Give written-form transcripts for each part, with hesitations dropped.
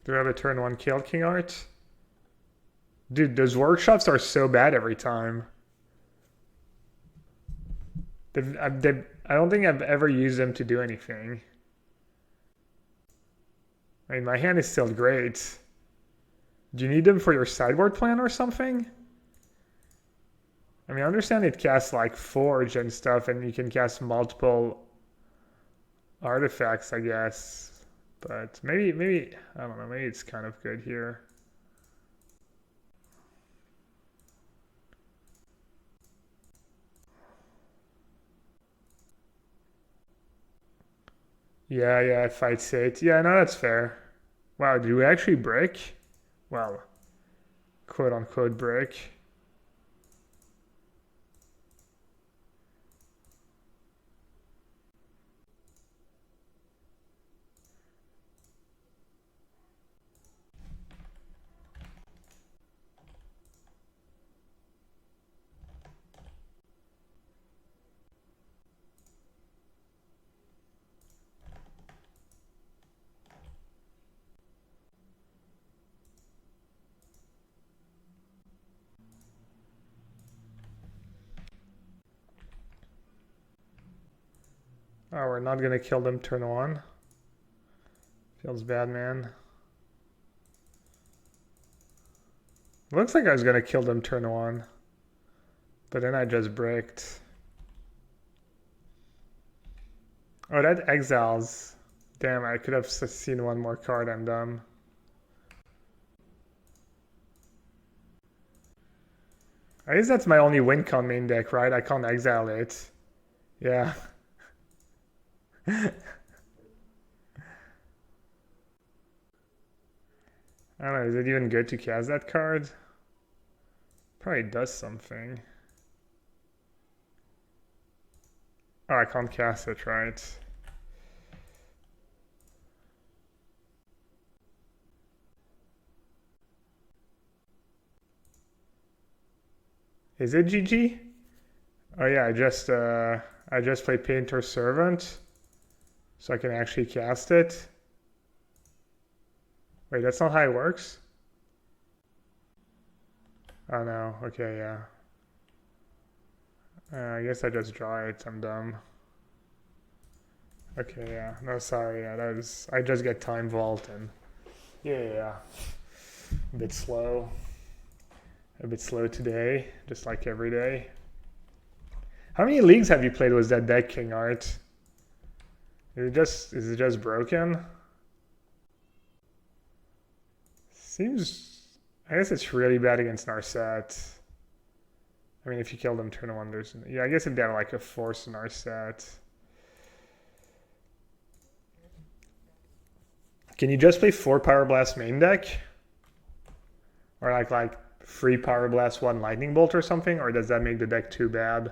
Do we have a turn 1 kill King Art? Dude, those workshops are so bad every time. I don't think I've ever used them to do anything. I mean, my hand is still great. Do you need them for your sideboard plan or something? I mean, I understand it casts like Forge and stuff, and you can cast multiple artifacts, I guess. But maybe, I don't know, maybe it's kind of good here. Yeah, I fight Sate. Yeah, no, that's fair. Wow, did we actually break? Well, quote unquote break. Oh, we're not gonna kill them turn 1. Feels bad, man. Looks like I was gonna kill them turn 1. But then I just braked. Oh, that exiles. Damn, I could have seen one more card. I'm dumb. I guess that's my only win con main deck, right? I can't exile it. Yeah. I don't know, is it even good to cast that card? Probably does something. Oh, I can't cast it, right? Is it GG? Oh yeah, I just played Painter Servant, so I can actually cast it. Wait, that's not how it works? Oh no, okay, yeah. I guess I just draw it, I'm dumb. Okay, yeah, no, sorry, yeah, I just get Time Vault and, yeah. A bit slow. A bit slow today, just like every day. How many leagues have you played with that deck, King Art? Is it just broken? Seems, I guess it's really bad against Narset. I mean, if you kill them turn 1, there's, yeah, I guess if they have like a force in Narset. Can you just play 4 Power Blast main deck? Or like 3 Power Blast, 1 Lightning Bolt or something? Or does that make the deck too bad?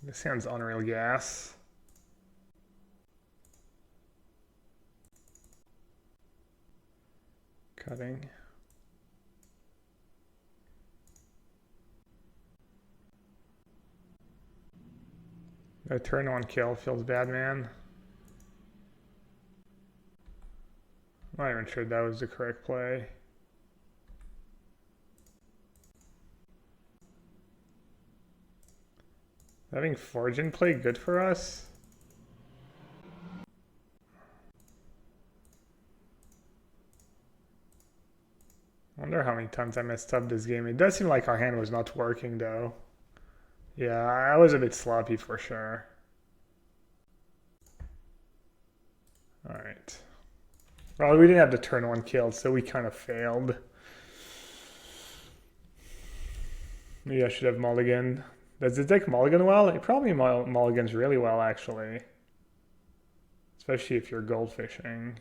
This hand's Unreal Gas. Cutting. No turn 1 kill, feels bad, man. I'm not even sure that was the correct play. Having Forge in play good for us? I wonder how many times I messed up this game. It does seem like our hand was not working though. Yeah, I was a bit sloppy for sure. Alright. Well, we didn't have the turn 1 kill, so we kind of failed. Maybe I should have mulliganed. Does the deck mulligan well? It probably mulligans really well, actually. Especially if you're goldfishing.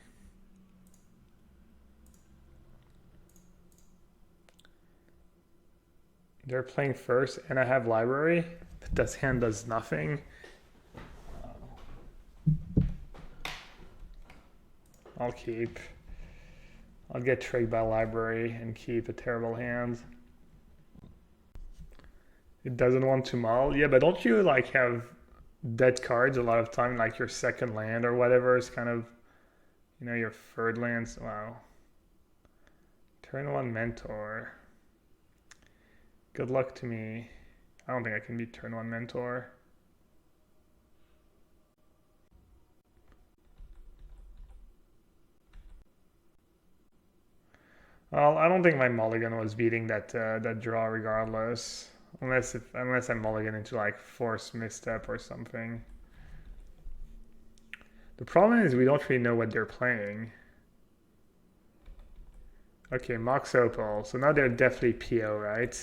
They're playing first, and I have library, but this hand does nothing. I'll keep. I'll get tricked by library and keep a terrible hand. It doesn't want to mull. Yeah, but don't you like have dead cards a lot of time, like your second land or whatever is kind of, you know, your third lands. Wow. Turn one mentor. Good luck to me. I don't think I can beat turn one mentor. Well, I don't think my mulligan was beating that draw regardless. Unless I mulligan into like force misstep or something. The problem is we don't really know what they're playing. Okay, Mox Opal. So now they're definitely PO, right?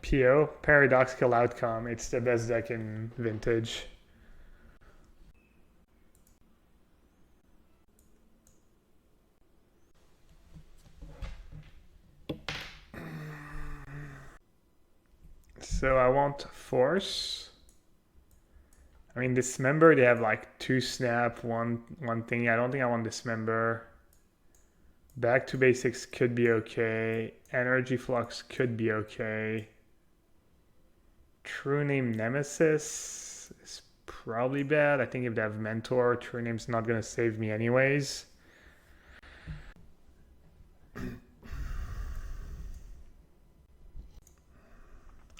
PO, Paradoxical Outcome. It's the best deck in Vintage. So I want Force. I mean, Dismember, they have like 2 snap, one thing. I don't think I want Dismember. Back to Basics could be okay. Energy Flux could be okay. True Name Nemesis is probably bad. I think if they have Mentor, True Name's not going to save me anyways. I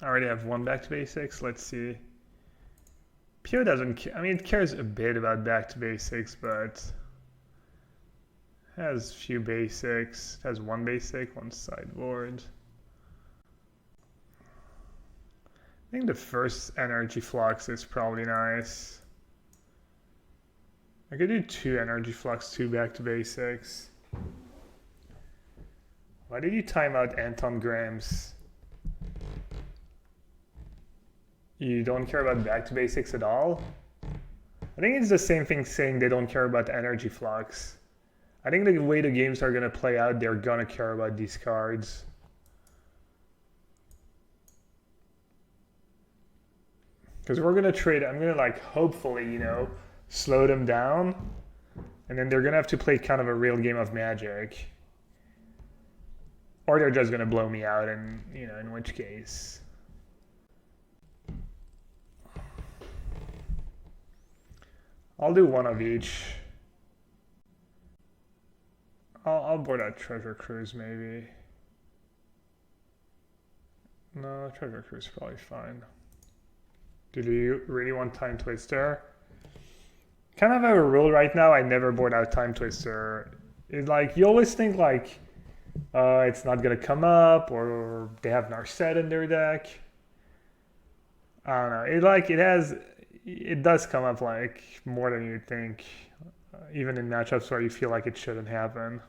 already have 1 Back to Basics. Let's see. PO doesn't I mean, it cares a bit about Back to Basics, but has few basics. It has 1 basic, 1 sideboard. I think the first Energy Flux is probably nice. I could do 2 Energy Flux, 2 Back to Basics. Why did you time out Anton Grams? You don't care about Back to Basics at all? I think it's the same thing saying they don't care about Energy Flux. I think the way the games are going to play out, they're going to care about these cards. Because we're going to trade, I'm going to like hopefully, you know, slow them down. And then they're going to have to play kind of a real game of Magic. Or they're just going to blow me out, and, you know, in which case. I'll do 1 of each. I'll board out Treasure Cruise maybe. No, Treasure Cruise is probably fine. Do you really want Time Twister? Kind of have a rule right now, I never board out Time Twister. It's like, you always think like, it's not gonna come up, or they have Narset in their deck. I don't know, it does come up like more than you think, even in matchups where you feel like it shouldn't happen.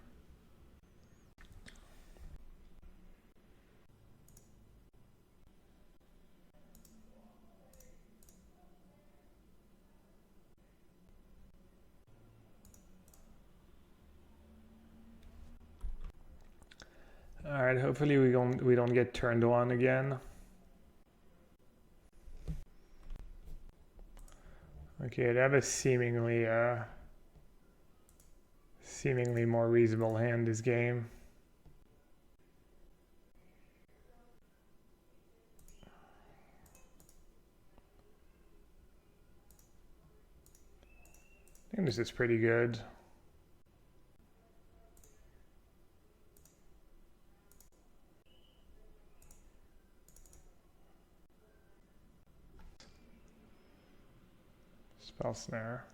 All right, hopefully we don't get turned on again. Okay, they have a seemingly more reasonable hand this game. I think this is pretty good. Spell Snare.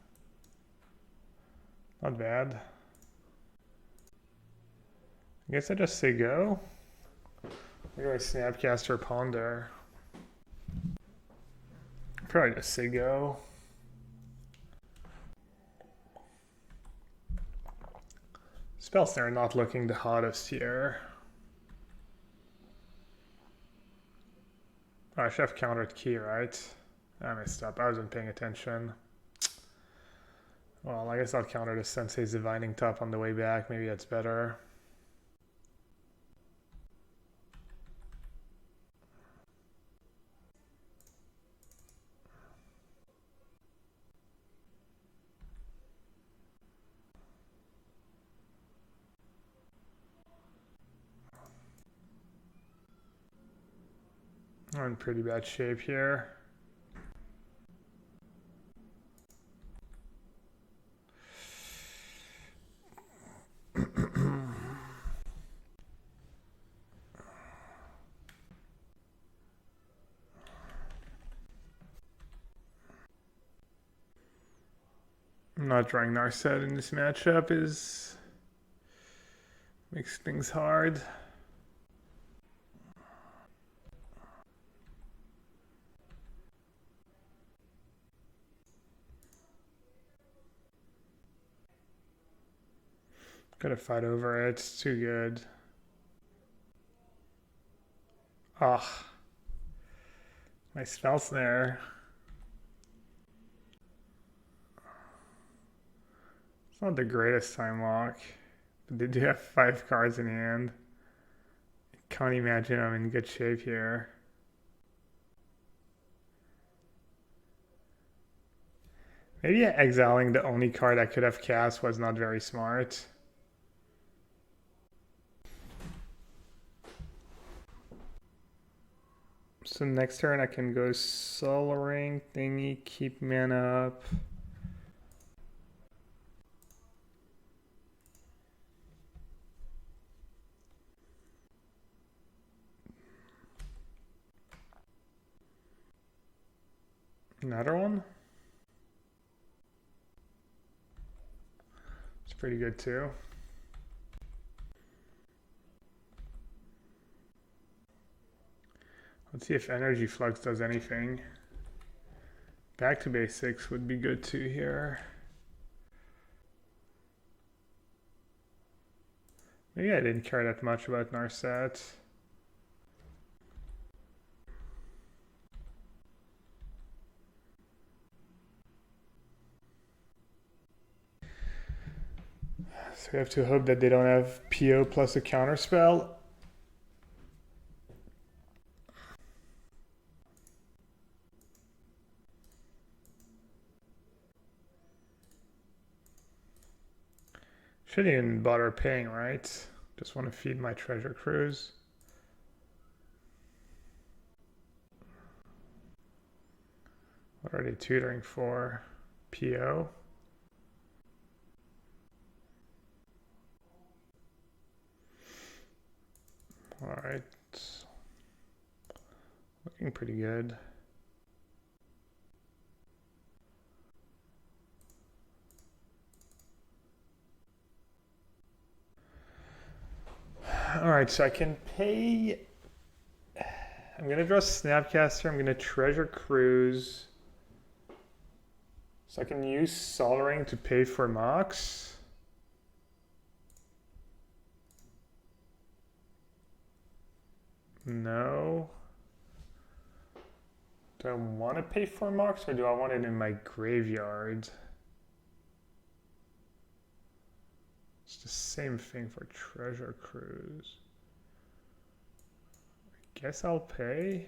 Not bad. I guess I just say go. I go Snapcaster Ponder. Probably just say go. Spell Snare not looking the hottest here. Oh, I should have countered key, right? I messed up. I wasn't paying attention. Well, I guess I'll counter the Sensei's Divining Top on the way back. Maybe that's better. I'm in pretty bad shape here. I'm not drawing Narset in this matchup makes things hard. Gotta fight over it. It's too good. Ah, my spell's there. It's not the greatest time lock, but they do have 5 cards in hand. I can't imagine I'm in good shape here. Maybe exiling the only card I could have cast was not very smart. So next turn I can go Soul Ring thingy, keep mana up. Another one? It's pretty good too. Let's see if Energy Flux does anything. Back to basics would be good too here. Maybe I didn't care that much about Narset. So we have to hope that they don't have PO plus a counterspell. Shouldn't even bother paying, right? Just want to feed my treasure cruise. What are they tutoring for? PO? Alright. Looking pretty good. Alright, so I can pay. I'm going to draw Snapcaster. I'm going to Treasure Cruise. So I can use Sol Ring to pay for Mox. No. Do I want to pay for Mox or do I want it in my graveyard? It's the same thing for Treasure Cruise. I guess I'll pay.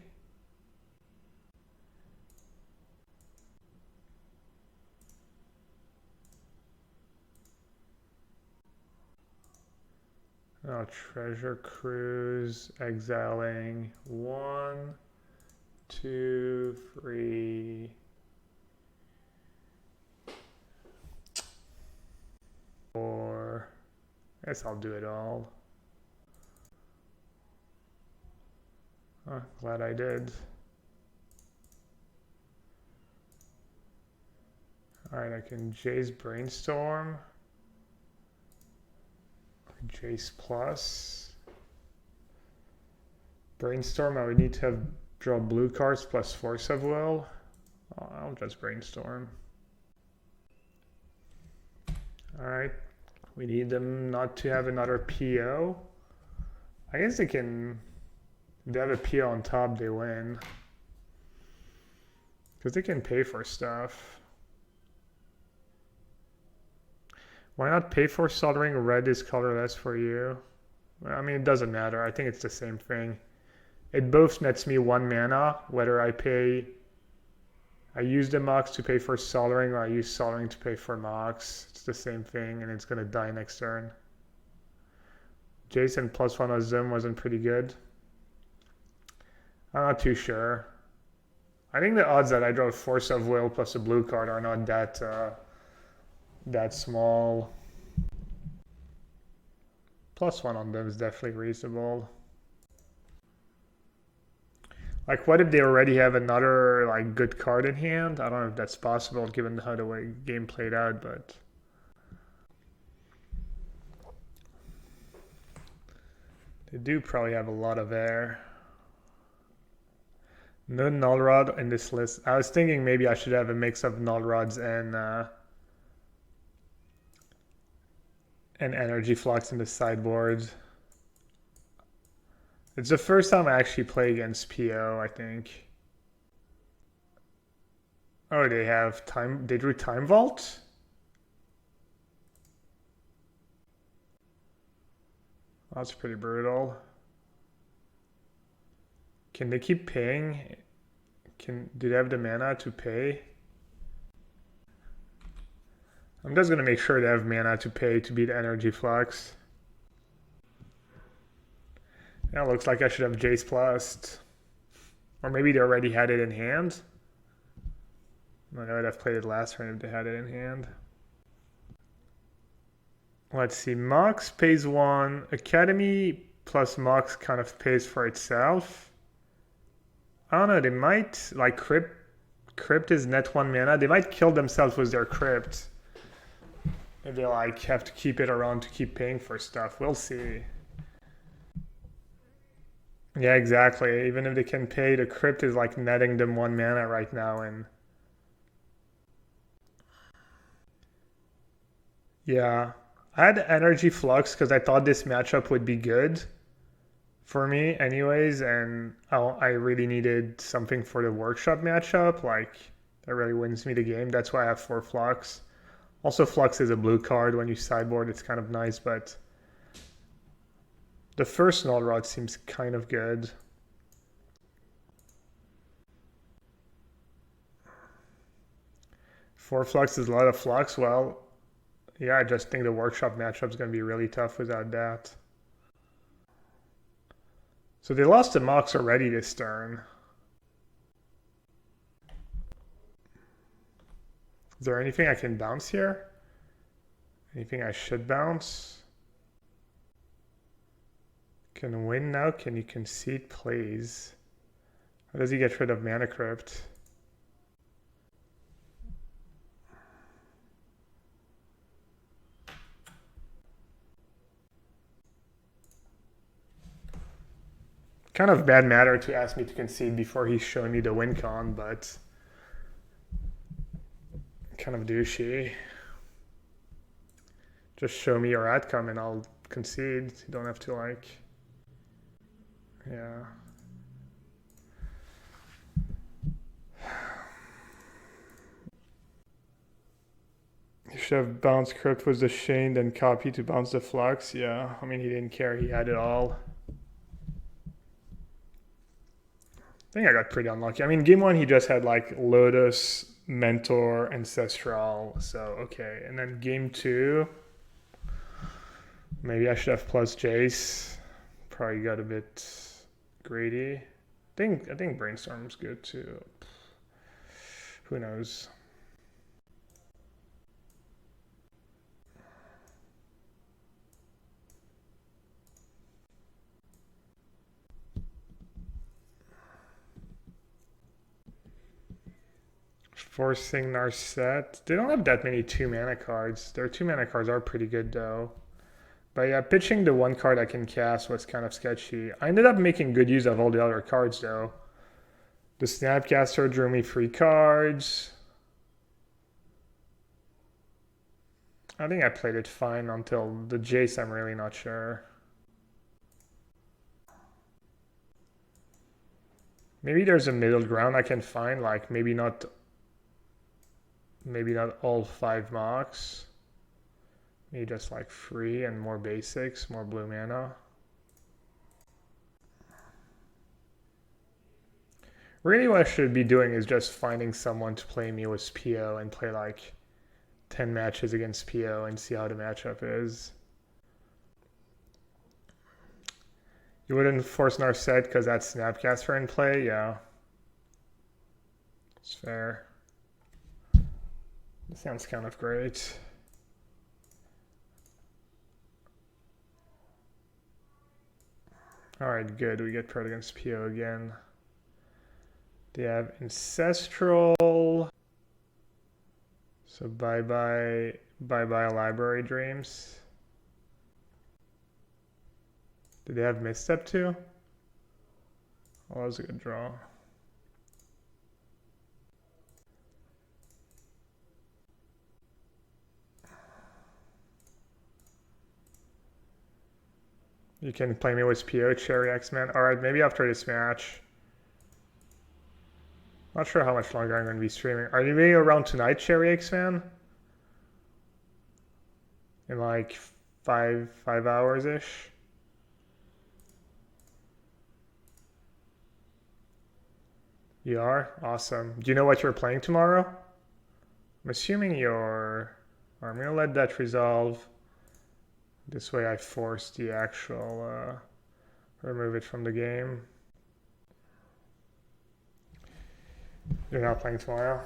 Oh, Treasure Cruise, exiling 1, 2, 3, 4. I guess I'll do it all. Oh, glad I did. Alright, I can Jace Brainstorm. Jace plus. Brainstorm, I would need to have draw blue cards plus Force of Will. Oh, I'll just Brainstorm. Alright, we need them not to have another PO. I guess they can, if they have a PO on top, they win. Because they can pay for stuff. Why not pay for Sol Ring? Red is colorless for you. I mean, it doesn't matter. I think it's the same thing. It both nets me 1 mana, whether I use the Mox to pay for Sol Ring or I use Sol Ring to pay for Mox. It's the same thing, and it's going to die next turn. Jason +1 Azum wasn't pretty good. I'm not too sure. I think the odds that I draw Force of Will plus a blue card are not that small. +1 on them is definitely reasonable. Like, what if they already have another like good card in hand? I don't know if that's possible given how the way game played out, but they do probably have a lot of air. No null rod in this list. I was thinking maybe I should have a mix of null rods and energy flux in the sideboard. It's the first time I actually play against PO, I think. Oh, they have time. They drew Time Vault? That's pretty brutal. Can they keep paying? Do they have the mana to pay? I'm just gonna make sure they have mana to pay to beat Energy Flux. Yeah, looks like I should have Jace Plus. Or maybe they already had it in hand. I would have played it last turn if they had it in hand. Let's see, Mox pays 1. Academy plus Mox kind of pays for itself. I don't know, they might, like Crypt is net 1 mana. They might kill themselves with their Crypt. If they like have to keep it around to keep paying for stuff. We'll see. Yeah, exactly. Even if they can pay, the Crypt is like netting them 1 mana right now, and yeah. I had Energy Flux because I thought this matchup would be good for me anyways, and I really needed something for the Workshop matchup, like that really wins me the game. That's why I have 4 Flux. Also, Flux is a blue card. When you sideboard, it's kind of nice, but the first Null Rod seems kind of good. Four Flux is a lot of Flux. Well, yeah, I just think the Workshop matchup is going to be really tough without that. So they lost to Mox already this turn. Is there anything I can bounce here? Anything I should bounce? Can win now? Can you concede, please? How does he get rid of Mana Crypt? Kind of bad matter to ask me to concede before he's showing me the win con, but kind of douchey. Just show me your outcome and I'll concede. You don't have to like, yeah. You should have bounced Crypt with the Shane, then copy to bounce the Flux. Yeah, I mean, he didn't care. He had it all. I think I got pretty unlucky. I mean, game 1, he just had like Lotus, Mentor, Ancestral. So, okay. And then game 2, maybe I should have plus Jace. Probably got a bit greedy. I think Brainstorm's good too. Who knows? Forcing Narset. They don't have that many 2-mana cards. Their 2-mana cards are pretty good though. But yeah, pitching the 1 card I can cast was kind of sketchy. I ended up making good use of all the other cards though. The Snapcaster drew me 3 cards. I think I played it fine until the Jace, I'm really not sure. Maybe there's a middle ground I can find, like maybe not all 5 Mox. Maybe just like 3 and more basics, more blue mana. Really what I should be doing is just finding someone to play me with PO and play like 10 matches against PO and see how the matchup is. You wouldn't force Narset because that's Snapcaster in play? Yeah. It's fair. That sounds kind of great. Alright, good. We get Pro against PO again. They have Ancestral. So bye-bye Library Dreams. Did they have Misstep too? Oh, that was a good draw. You can play me with PO, Cherry X-Men. Alright, maybe after this match. Not sure how much longer I'm going to be streaming. Are you maybe around tonight, Cherry X-Man? In like five hours-ish? You are? Awesome. Do you know what you're playing tomorrow? I'm assuming you're... I'm going to let that resolve. This way I force the actual... remove it from the game. You're not playing tomorrow?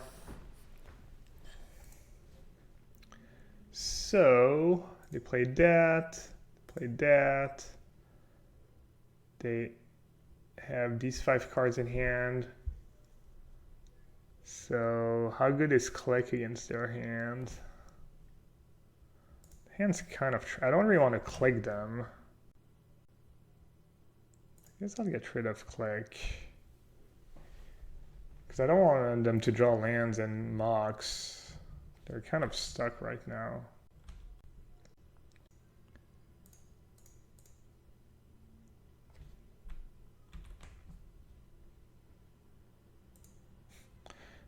So, they played that. They have these 5 cards in hand. So, how good is Click against their hand? The hand's kind of... I don't really want to click them. I guess I'll get rid of Click. Because I don't want them to draw lands and mocks. They're kind of stuck right now.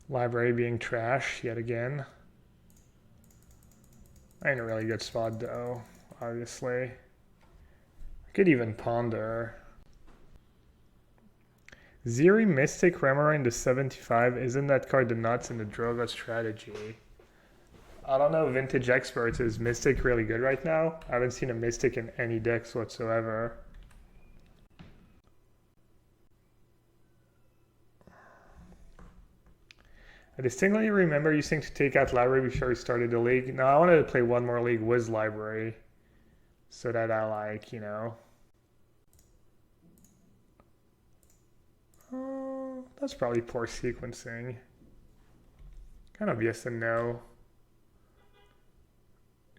Library being trash yet again. I'm in a really good spot though, obviously. I could even ponder. Zeri Mystic Remora in the 75, isn't that card the nuts in the Drogo strategy? I don't know, Vintage Experts, is Mystic really good right now? I haven't seen a Mystic in any decks whatsoever. I distinctly remember using to take out Library before we started the league. No, I wanted to play one more league with Library. So that I like, you know... that's probably poor sequencing. Kind of yes and no.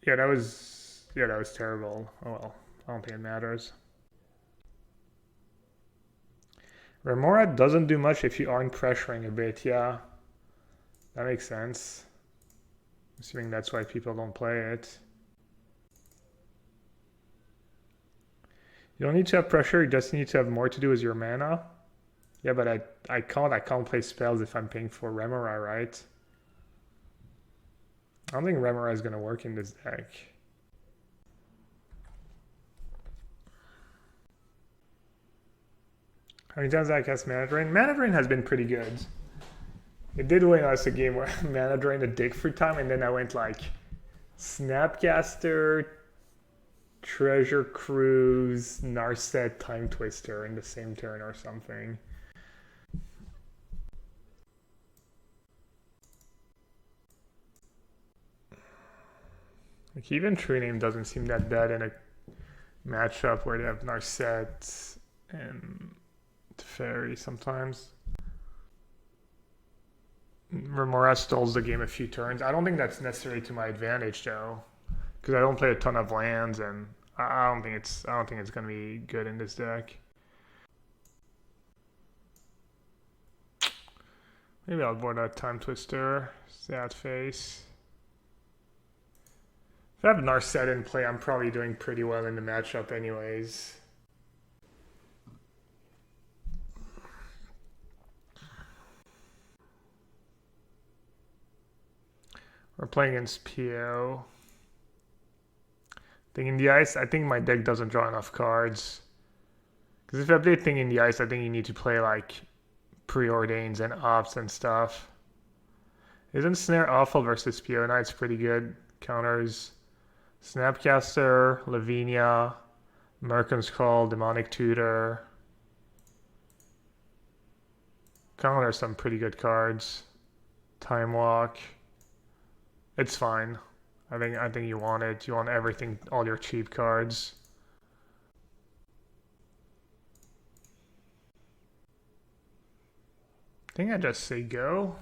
Yeah, that was terrible. Oh well, I don't think it matters. Remora doesn't do much if you aren't pressuring a bit, yeah. That makes sense. Assuming that's why people don't play it. You don't need to have pressure, you just need to have more to do with your mana. Yeah, but I can't play spells if I'm paying for Remora, right? I don't think Remora is gonna work in this deck. How many times I cast Mana Drain? Mana Drain has been pretty good. It did win us a game where I Mana Drained a dig for time, and then I went like Snapcaster, Treasure Cruise, Narset, Time Twister in the same turn or something. Like even True Name doesn't seem that bad in a matchup where they have Narset and Teferi sometimes. Remora stalls the game a few turns. I don't think that's necessary to my advantage though, because I don't play a ton of lands, and I don't think it's gonna be good in this deck. Maybe I'll board that Time Twister, Sad Face. If I have Narset in play, I'm probably doing pretty well in the matchup anyways. We're playing against PO. Thing in the Ice, I think my deck doesn't draw enough cards. Because if I play Thing in the Ice, I think you need to play like Preordains and Ops and stuff. Isn't Snare awful versus PO? No, it's pretty good. Counters Snapcaster, Lavinia, Merkin's Call, Demonic Tutor. Kind of there's some pretty good cards. Time Walk. It's fine. I think you want it. You want everything, all your cheap cards. I think I just say go.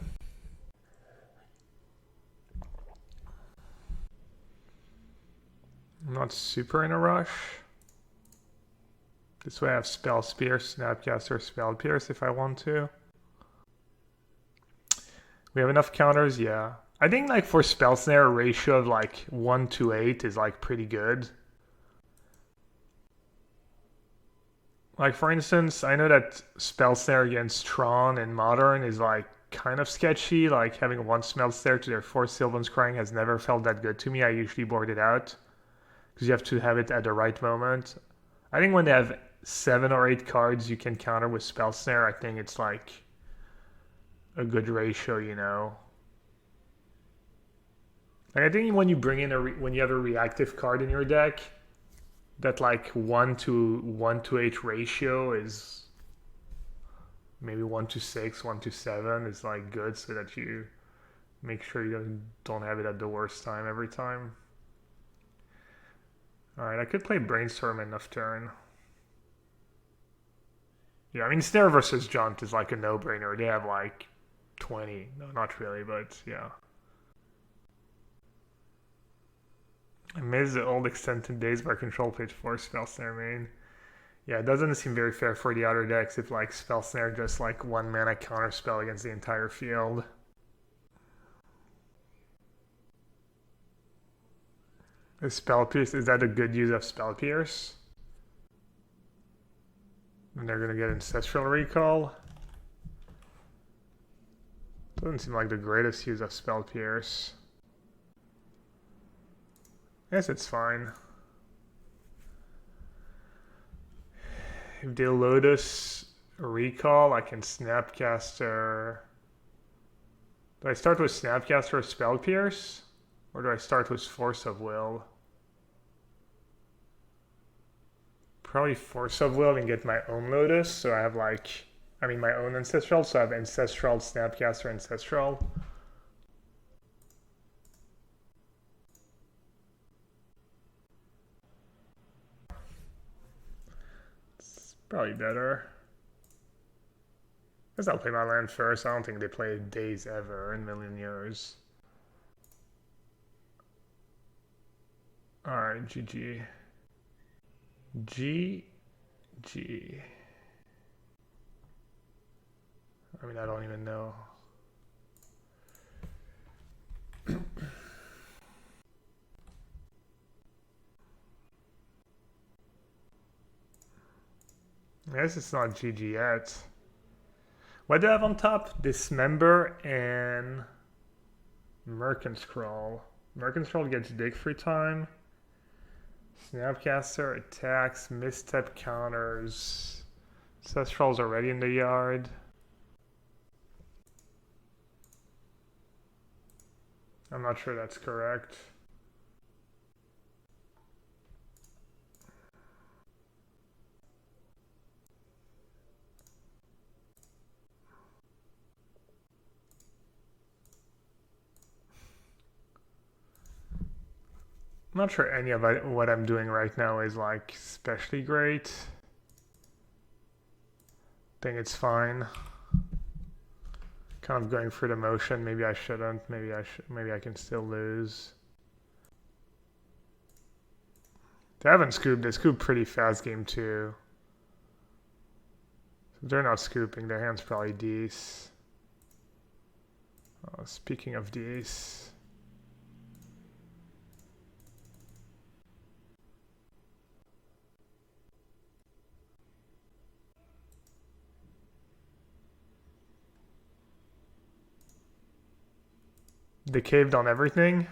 I'm not super in a rush. This way I have Spell Pierce, Snapcaster, Spell Pierce if I want to. We have enough counters, yeah. I think like for Spell Snare, a ratio of like 1 to 8 is like pretty good. Like for instance, I know that Spell Snare against Tron in Modern is like kind of sketchy. Like having 1 Spell Snare to their 4 Sylvan's Crying has never felt that good to me. I usually board it out because you have to have it at the right moment. I think when they have 7 or 8 cards you can counter with Spell Snare, I think it's like a good ratio, you know. Like I think when you bring in when you have a reactive card in your deck, that like 1 to 8 ratio is maybe 1 to 6, 1 to 7 is like good, so that you make sure you don't have it at the worst time every time. All right, I could play Brainstorm enough turn. Yeah, I mean Snare versus Jaunt is like a no-brainer. They have like 20. No, not really, but yeah. I miss the old extended days where Control played 4 Spell Snare main. Yeah, it doesn't seem very fair for the other decks if like Spell Snare just like 1 mana counter spell against the entire field. Is Spell Pierce, is that a good use of Spell Pierce? And they're gonna get Ancestral Recall. Doesn't seem like the greatest use of Spell Pierce. I guess it's fine. If they Lotus Recall, I can Snapcaster. Do I start with Snapcaster or Spell Pierce? Or do I start with Force of Will? Probably Force of Will and get my own Lotus. So I have like, I mean my own Ancestral. So I have Ancestral, Snapcaster, Ancestral. It's probably better. I guess I'll play my land first. I don't think they play Days ever in a million years. Alright, GG. GG. I mean, I don't even know. I guess it's not GG yet. What do I have on top? Dismember and Merkin's Crawl. Merkin's Crawl gets dig free time. Snapcaster attacks, misstep counters. Ancestral's already in the yard. I'm not sure that's correct. I'm not sure any of what I'm doing right now is like especially great. I think it's fine. Kind of going through the motion. Maybe I shouldn't. Maybe I can still lose. They haven't scooped. They scooped pretty fast game 2. So they're not scooping. Their hand's probably Dece. Oh, speaking of Dece. They caved on everything?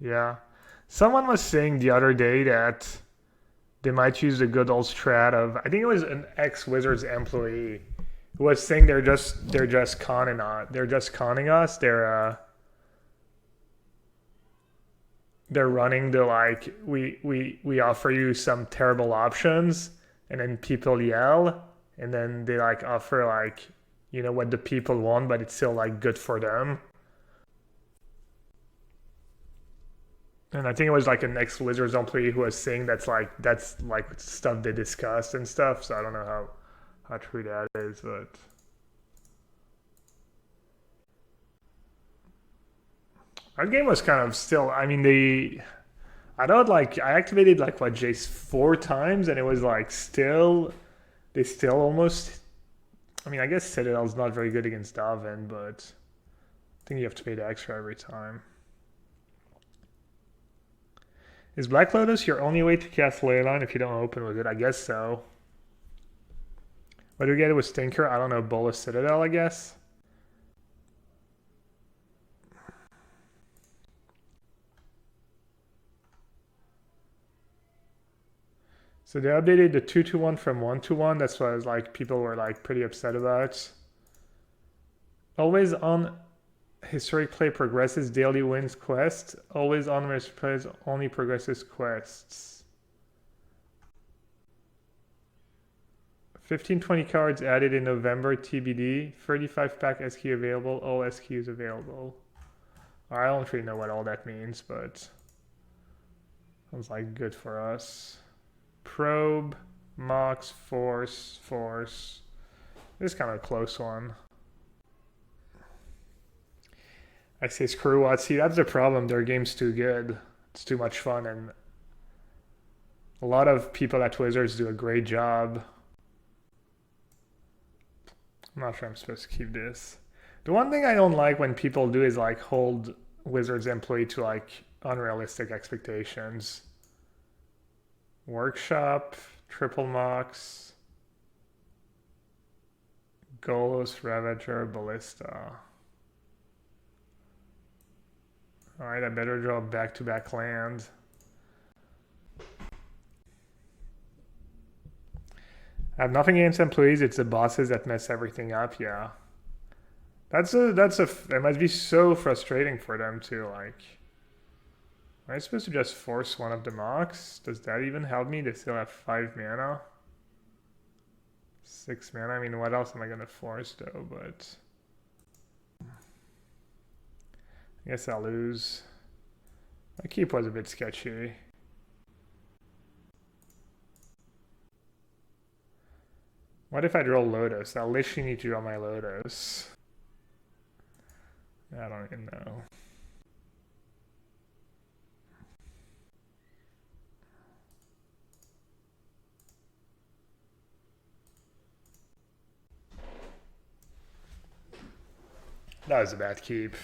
Yeah. Someone was saying the other day that they might use the good old strat of, I think it was an ex-Wizards employee who was saying they're just conning us. They're they're running the like we offer you some terrible options, and then people yell, and then they like offer like, you know, what the people want, but it's still like good for them. And I think it was like an ex-Wizards employee who was saying that's like stuff they discussed and stuff. So I don't know how true that is, but that game was kind of still. I mean, I don't like. I activated like what Jace 4 times, and it was like still. They still almost. I mean, I guess Citadel's not very good against Davin, but I think you have to pay the extra every time. Is Black Lotus your only way to cast Leyline if you don't open with it? I guess so. What do we get with Stinker? I don't know. Bola Citadel, I guess. So they updated the 2-1 from 1-1. That's what like people were like pretty upset about. Always on historic play progresses daily wins quest. Always on historic plays only progresses quests. 15-20 cards added in November TBD. 35-pack SQ available. All SQs available. I don't really know what all that means, but sounds like good for us. Probe, Mox, Force. This is kind of a close one. I say screw what. See, that's the problem. Their game's too good. It's too much fun, and a lot of people at Wizards do a great job. I'm not sure I'm supposed to keep this. The one thing I don't like when people do is like hold Wizards employee to like unrealistic expectations. Workshop, Triple Mox, Golos, Ravager, Ballista. Alright, I better draw back-to-back land. I have nothing against employees, it's the bosses that mess everything up, yeah. It must be so frustrating for them too, like. Am I supposed to just force one of the Mox? Does that even help me? They still have 5 mana. 6 mana. I mean, what else am I going to force though? But I guess I'll lose. My keep was a bit sketchy. What if I draw Lotus? I'll literally need to draw my Lotus. I don't even know. That was a bad keep.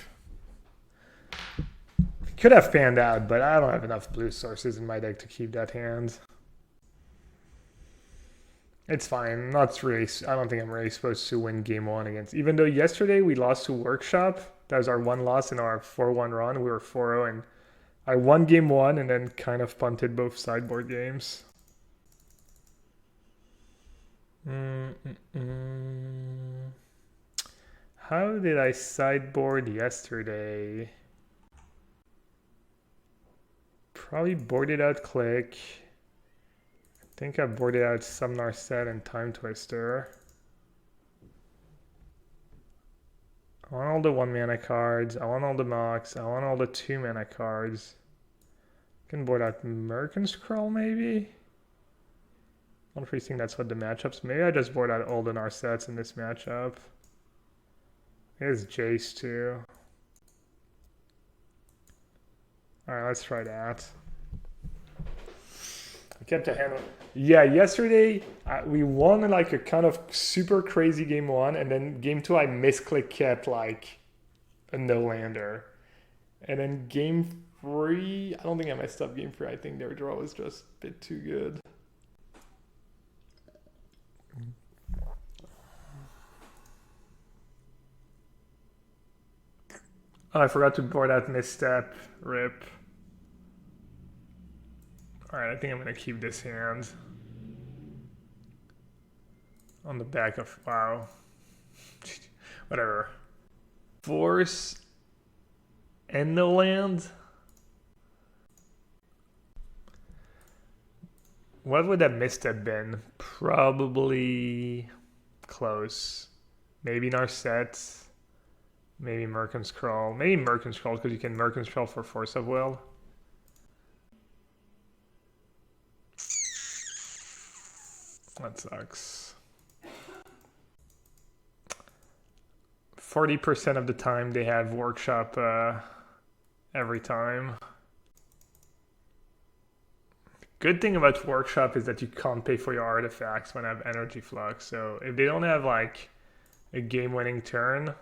Could have panned out, but I don't have enough blue sources in my deck to keep that hand. It's fine. Not really. I don't think I'm really supposed to win game 1 against. Even though yesterday we lost to Workshop. That was our one loss in our 4-1 run. We were 4-0, and I won game 1 and then kind of punted both sideboard games. How did I sideboard yesterday? Probably boarded out Click. I think I boarded out Summoner Set and Time Twister. I want all the 1 mana cards. I want all the Mox. I want all the 2 mana cards. I can board out Merkin Scroll maybe? I don't really think that's what the matchups. Maybe I just board out all the Narsets in this matchup. There's Jace too. Alright, let's try that. I kept a hand on. Yeah, yesterday we won like a kind of super crazy game 1, and then game 2 I misclick kept like a no-lander. And then game 3, I don't think I messed up game 3. I think their draw was just a bit too good. Oh, I forgot to board out Misstep. Rip. Alright, I think I'm going to keep this hand. On the back of... Wow. Whatever. Force and no land? What would that mist have been? Probably close. Maybe Narset. Maybe Merkin's Crawl. Maybe Merkin's Crawl because you can Merkin's Crawl for Force of Will. That sucks. 40% of the time they have Workshop every time. Good thing about Workshop is that you can't pay for your artifacts when I have Energy Flux. So if they don't have like a game-winning turn,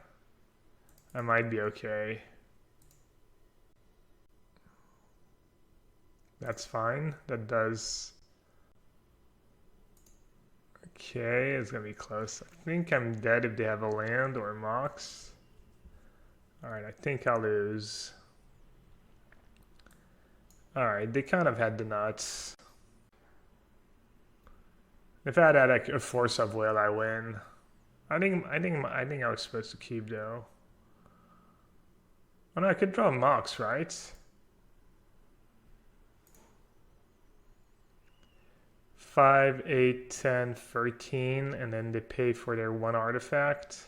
I might be okay. That's fine. That does... Okay, it's gonna be close. I think I'm dead if they have a land or a Mox. Alright, I think I'll lose. Alright, they kind of had the nuts. If I had like a Force of Will, I win. I think I was supposed to keep though. Oh no, I could draw a Mox, right? 5, 8, 10, 13, and then they pay for their one artifact.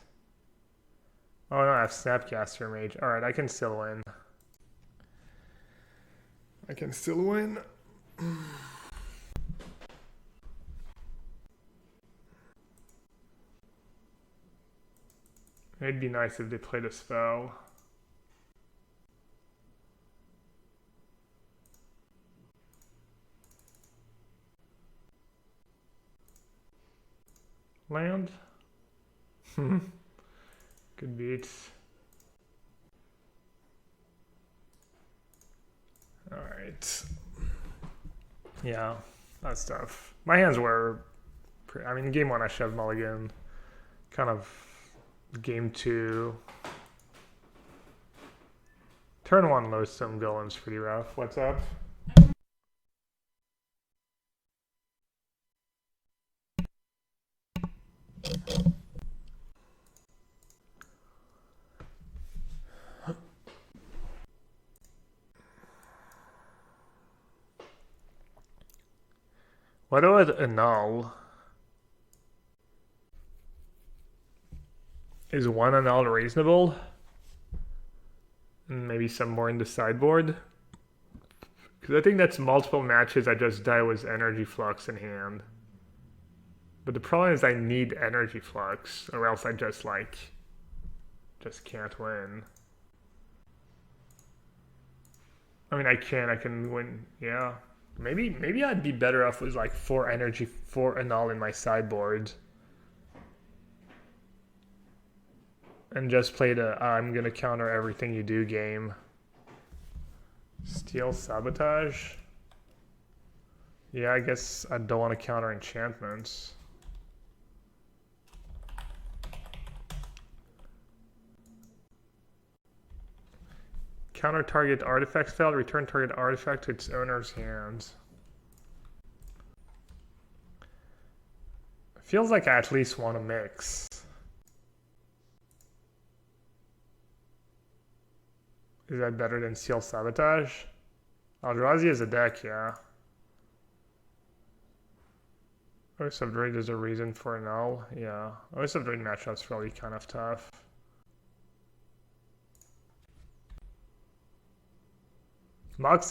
Oh no, I have Snapcaster Mage. Alright, I can still win. I can still win. It'd be nice if they played a spell. Land? Good beats. Alright. Yeah, that's tough. My hands were... I mean, game 1 I shoved mulligan. Kind of game 2. Turn 1 Loathsome Golem's pretty rough. What's up? What about annul? Is one annul reasonable? Maybe some more in the sideboard? Because I think that's multiple matches I just die with Energy Flux in hand. But the problem is I need Energy Flux, or else I just can't win. I mean, I can win, yeah. Maybe I'd be better off with like 4 annul in my sideboard. And just play the I'm gonna counter everything you do game. Steal Sabotage? Yeah, I guess I don't want to counter enchantments. Counter target artifact spell, return target artifact to its owner's hands. Feels like I at least want to mix. Is that better than Seal Sabotage? Eldrazi is a deck, yeah. Oath of Druid is a reason for null, yeah. Oath of Druid matchup's really kind of tough. Mox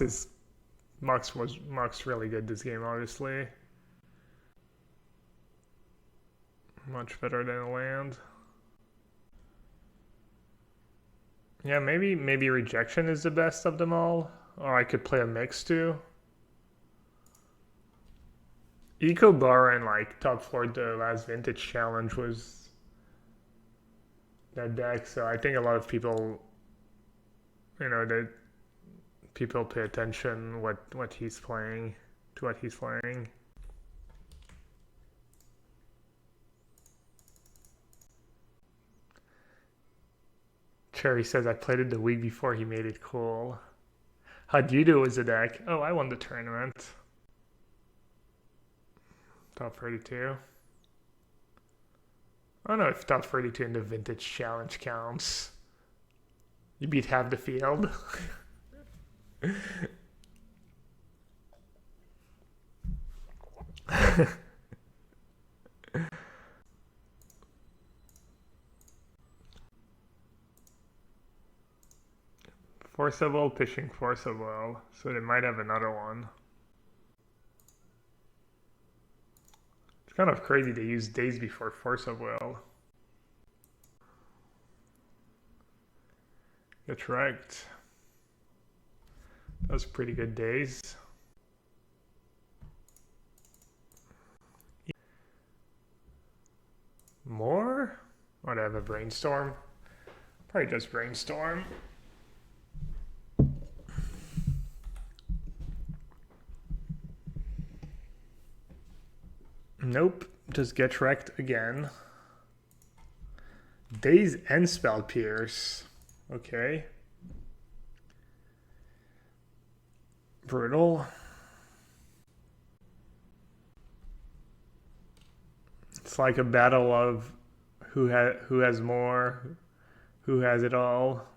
really good this game, obviously. Much better than a land. Yeah, maybe Rejection is the best of them all. Or I could play a mix too. Eco Bar and like top 4 the last Vintage Challenge was that deck, so I think a lot of people, that people pay attention what he's playing, to what he's playing. Cherry says I played it the week before he made it cool. How'd you do as a deck? Oh, I won the tournament. Top 32. I don't know if top 32 in the Vintage Challenge counts. You beat half the field. Force of will, pitching force of will. So they might have another one. It's kind of crazy they use days before force of will. Get wrecked. That was pretty good days. More? What, I have a brainstorm? Probably just brainstorm. Nope, just get wrecked again. Daze and spell pierce. Okay. Brutal. It's like a battle of who has more, who has it all.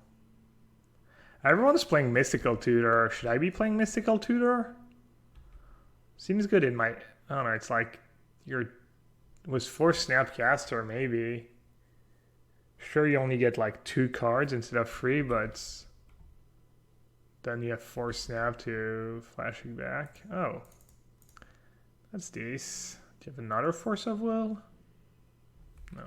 Everyone's playing Mystical Tutor. Should I be playing Mystical Tutor? Seems good in my... I don't know, it's like... was forced Snapcaster, maybe. Sure, you only get like 2 cards instead of 3, but... then you have force snap to flashing back. Oh. That's decent. Do you have another force of will? No.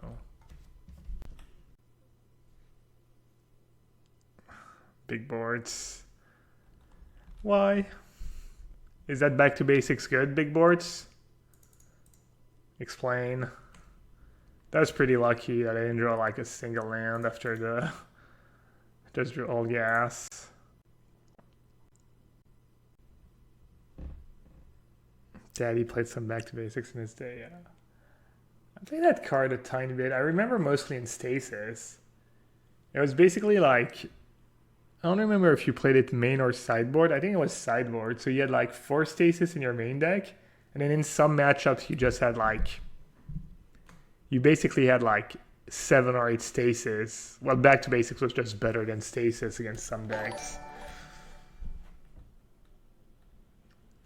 Big boards. Why? Is that back to basics good, big boards? Explain. That was pretty lucky that I didn't draw like a single land after the... just drew all gas. Daddy played some back to basics in his day, yeah. I played that card a tiny bit. I remember mostly in Stasis. It was basically like... I don't remember if you played it main or sideboard. I think it was sideboard. So you had like 4 Stasis in your main deck. And then in some matchups you just had like... you basically had like 7 or 8 Stasis. Well, back to basics was just better than Stasis against some decks.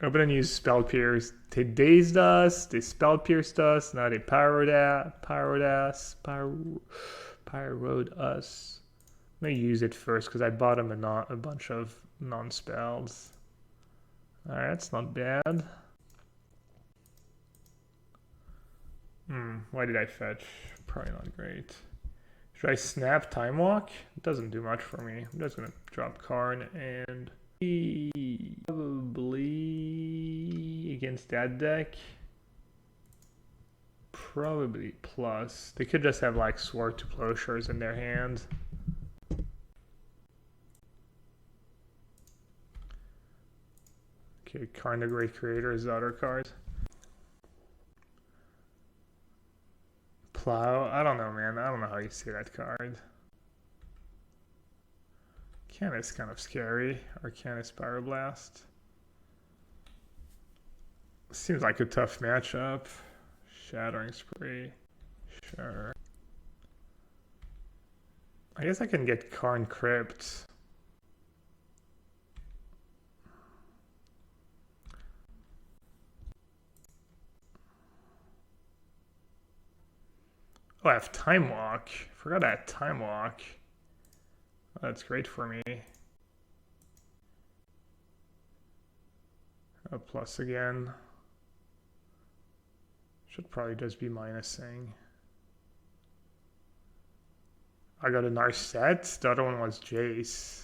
Open and use Spell Pierce. They dazed us, they Spell Pierced us, now they pyroed us. I'm gonna use it first because I bought him a bunch of non-spells. Alright, that's not bad. Why did I fetch? Probably not great. Should I snap Time Walk? It doesn't do much for me. I'm just gonna drop Karn and probably against that deck. Probably plus. They could just have like Sword to Plowshares in their hand. Okay, Karn the Great Creator is the other card. Plow? I don't know, man. I don't know how you say that card. Canis kind of scary. Arcanus Pyroblast. Seems like a tough matchup. Shattering Spree. Sure. I guess I can get Karn Crypt. Oh, I have Time Walk. Forgot I had Time Walk. Oh, that's great for me. A plus again. Should probably just be minusing. I got a Narset. The other one was Jace.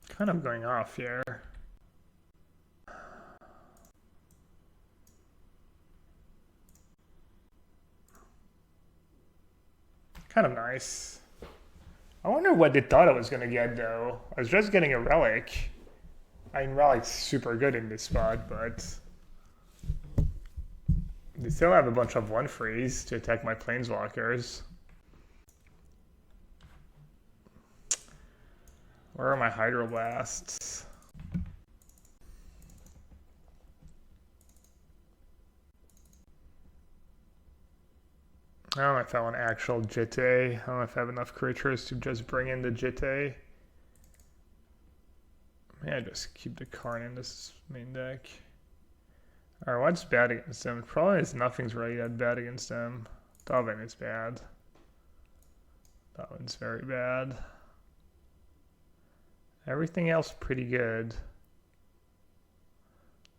Kind of going off here. Kind of nice. I wonder what they thought I was going to get, though. I was just getting a Relic. I mean, Relic's super good in this spot, but... they still have a bunch of 1-frees to attack my Planeswalkers. Where are my Hydroblasts? I don't know if I want actual Jitte. I don't know if I have enough creatures to just bring in the Jitte. Yeah, just keep the Karn in this main deck. Alright, what's bad against them? Probably is nothing's really that bad against them. Dalvin is bad. That one's very bad. Everything else pretty good.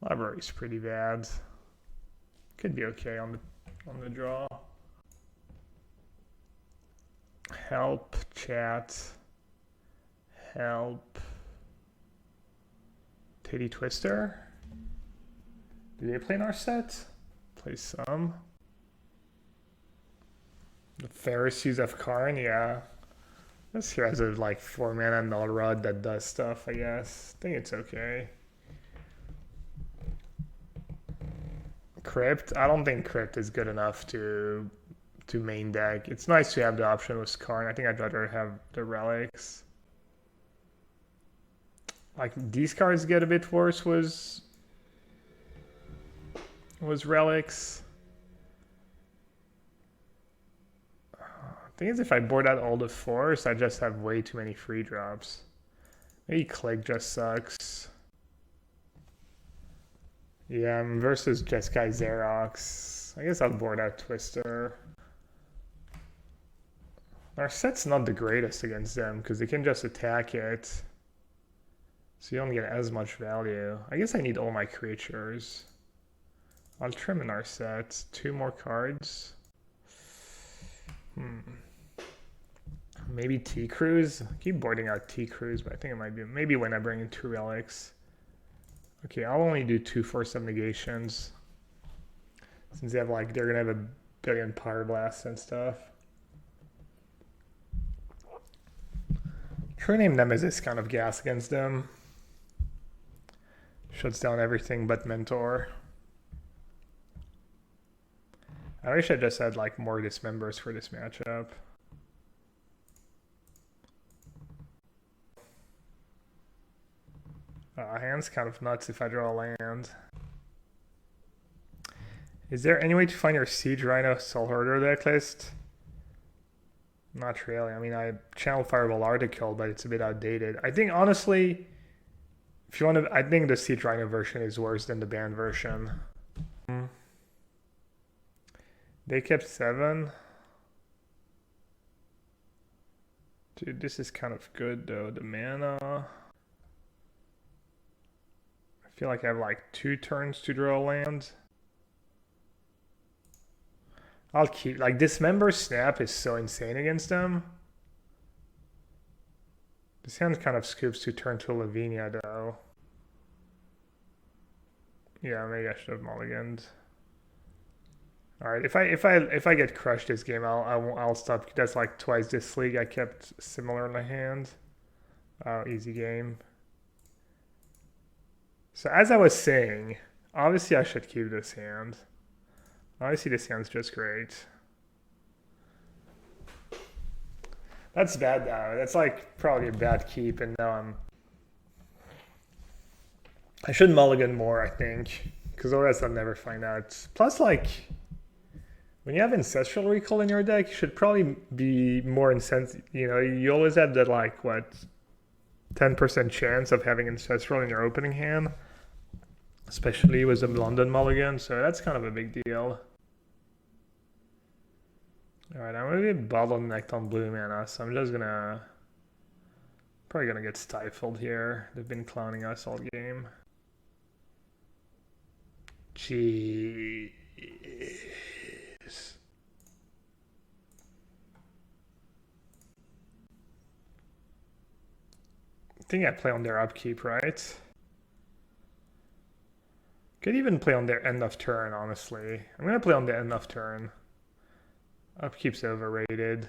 Library's pretty bad. Could be okay on the draw. Help, chat. Help. Titty Twister. Do they play in our set? Play some. The Pharisees of Karn, yeah. This here has a like 4-mana null rod that does stuff, I guess. I think it's okay. Crypt? I don't think Crypt is good enough to main deck. It's nice to have the option with Karn. I think I'd rather have the relics. Like these cards get a bit worse was relics. Thing is, if I board out all the fours, I just have way too many free drops. Maybe Click just sucks. Yeah, versus Jeskai Xerox. I guess I'll board out Twister. Our set's not the greatest against them because they can just attack it. So you don't get as much value. I guess I need all my creatures. I'll trim in our set. 2 more cards. Maybe T-Cruise? I keep boarding out T-Cruise, but I think it might be maybe when I bring in 2 relics. Okay, I'll only do 2 Force of Negations. Since they have like they're gonna have a billion Power Blasts and stuff. True Name Nemesis kind of gas against them. Shuts down everything but Mentor. I wish I just had like more Dismembers for this matchup. Hand's kind of nuts if I draw a land. Is there any way to find your Siege Rhino Soul Hoarder deck list? Not really. I mean, I channeled Fireball Article, but it's a bit outdated. I think, honestly, if you want to, I think the Siege Rhino version is worse than the banned version. They kept 7. Dude, this is kind of good, though. The mana. I feel like I have like 2 turns to draw a land. I'll keep, like, Dismember Snap is so insane against them. This hand kind of scoops to turn to Lavinia, though. Yeah, maybe I should have mulliganed. All right, if I get crushed this game, I'll stop. That's like twice this league I kept similar in my hand. Oh, easy game. So as I was saying, obviously I should keep this hand. Obviously this hand's just great. That's bad though. That's like probably a bad keep, and now I should mulligan more, I think, because otherwise I'll never find out. Plus, like, when you have Ancestral Recall in your deck, you should probably be more insensitive. You know, you always have that, like, what, 10% chance of having Ancestral in your opening hand, especially with the London mulligan, so that's kind of a big deal. Alright, I'm going to be bottlenecked on blue mana, so I'm just probably going to get stifled here. They've been clowning us all game. Jeez. I think I play on their upkeep, right? Could even play on their end of turn, honestly. I'm going to play on the end of turn. Upkeep's overrated.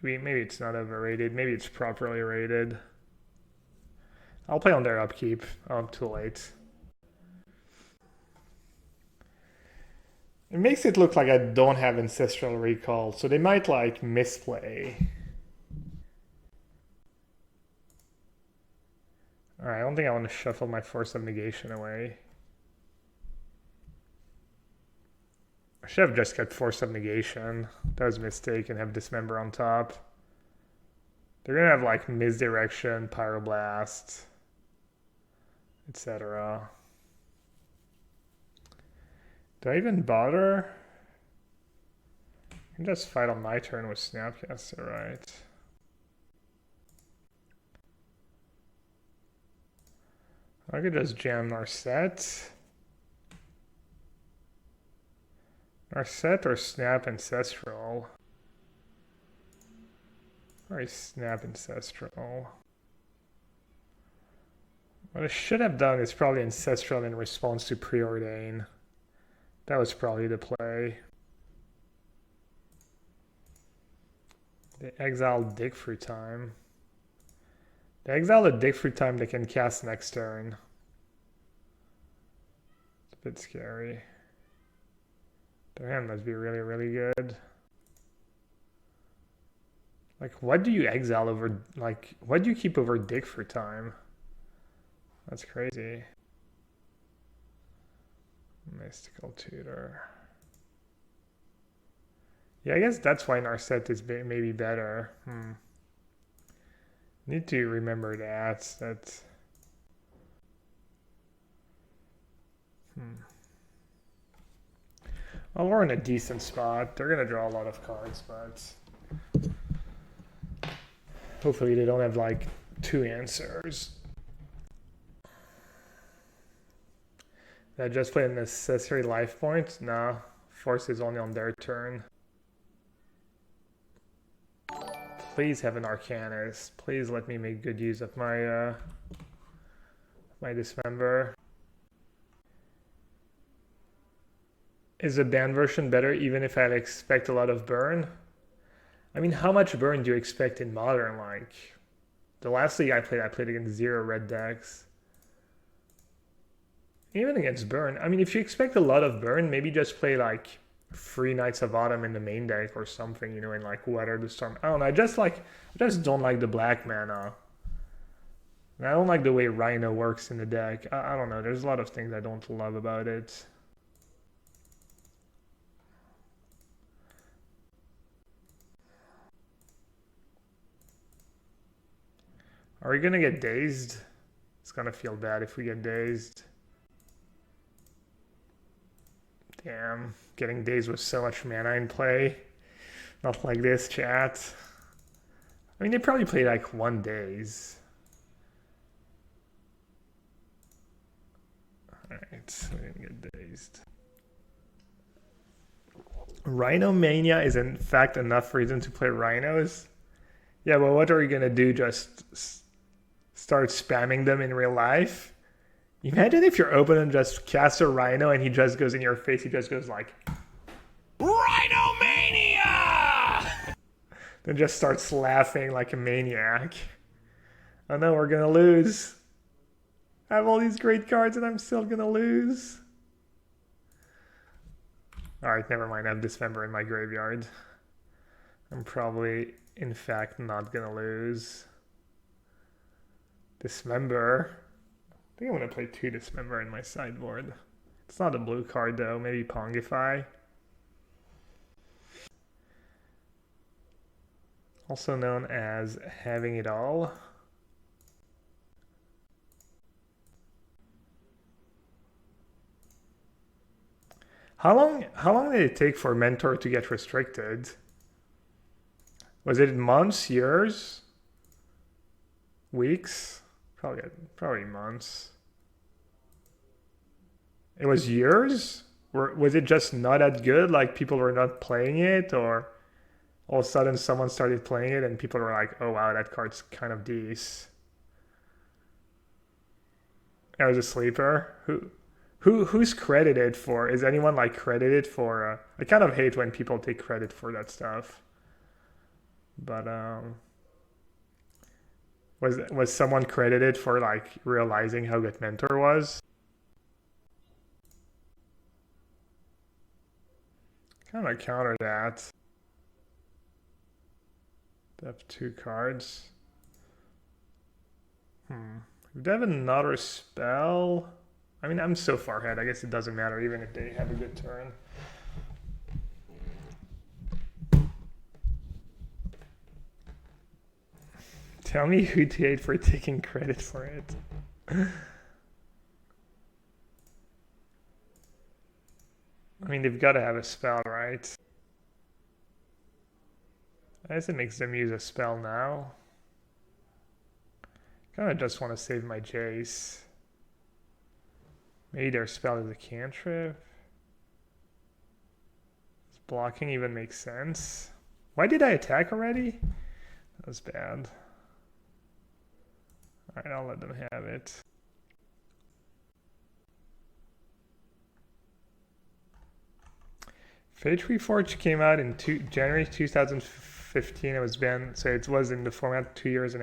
Maybe it's not overrated. Maybe it's properly rated. I'll play on their upkeep. Oh, I'm too late. It makes it look like I don't have Ancestral Recall, so they might like misplay. Alright, I don't think I want to shuffle my Force of Negation away. I should have just got Force of Negation. That was a mistake, and have Dismember on top. They're gonna have like misdirection, pyroblast, etc. Do I even bother? I can just fight on my turn with Snapcaster, right? I could just jam Narset. Narset or Snap Ancestral? Or Snap Ancestral. What I should have done is probably Ancestral in response to Preordain. That was probably the play. They exile Dig Through Time. They exile the Dig Through Time they can cast next turn. It's a bit scary. Their hand must be really, really good. Like, what do you exile over, like, what do you keep over Dig Through Time? That's crazy. Mystical Tutor. Yeah, I guess that's why Narset is maybe better. Need to remember that. Well, we're in a decent spot. They're gonna draw a lot of cards, but hopefully they don't have like 2 answers. Did I just play a necessary life point? Nah, Force is only on their turn. Please have an Arcanist. Please let me make good use of my my Dismember. Is the banned version better even if I expect a lot of burn? I mean, how much burn do you expect in Modern? Like, the last league I played against 0 red decks. Even against burn, I mean, if you expect a lot of burn, maybe just play like 3 Knights of Autumn in the main deck or something, you know, and like Weather the Storm. I don't know, I just don't like the black mana. And I don't like the way Rhino works in the deck. I don't know, there's a lot of things I don't love about it. Are we gonna get dazed? It's gonna feel bad if we get dazed. Damn, getting dazed with so much mana in play. Not like this, chat. I mean, they probably play like 1 daze. Alright, we didn't get dazed. Rhino Mania is in fact enough reason to play Rhinos? Yeah, but what are you gonna do? Just start spamming them in real life? Imagine if your opponent just casts a Rhino and he just goes in your face, he just goes like, Rhinomania! Then just starts laughing like a maniac. Oh no, we're gonna lose. I have all these great cards and I'm still gonna lose. Alright, never mind, I have Dismember in my graveyard. I'm probably, in fact, not gonna lose. Dismember. I think I'm going to play 2 Dismember in my sideboard. It's not a blue card though, maybe Pongify. Also known as Having It All. How long did it take for Mentor to get restricted? Was it months, years? Weeks? Probably months. It was years? Was it just not that good? Like people were not playing it, or all of a sudden someone started playing it and people were like, oh wow, that card's kind of decent. That was a sleeper. Who's credited for? Is anyone like credited for? I kind of hate when people take credit for that stuff. But was someone credited for like realizing how good Mentor was? Kind of counter that. They have 2 cards. Would they have another spell? I mean, I'm so far ahead. I guess it doesn't matter even if they have a good turn. Tell me who to hate for taking credit for it. I mean, they've got to have a spell, right? I guess it makes them use a spell now. Kind of just want to save my Jace. Maybe their spell is a cantrip. Does blocking even make sense? Why did I attack already? That was bad. Alright, I'll let them have it. Fate Reforged came out in January 2015. It was banned, so it was in the format 2.5 years.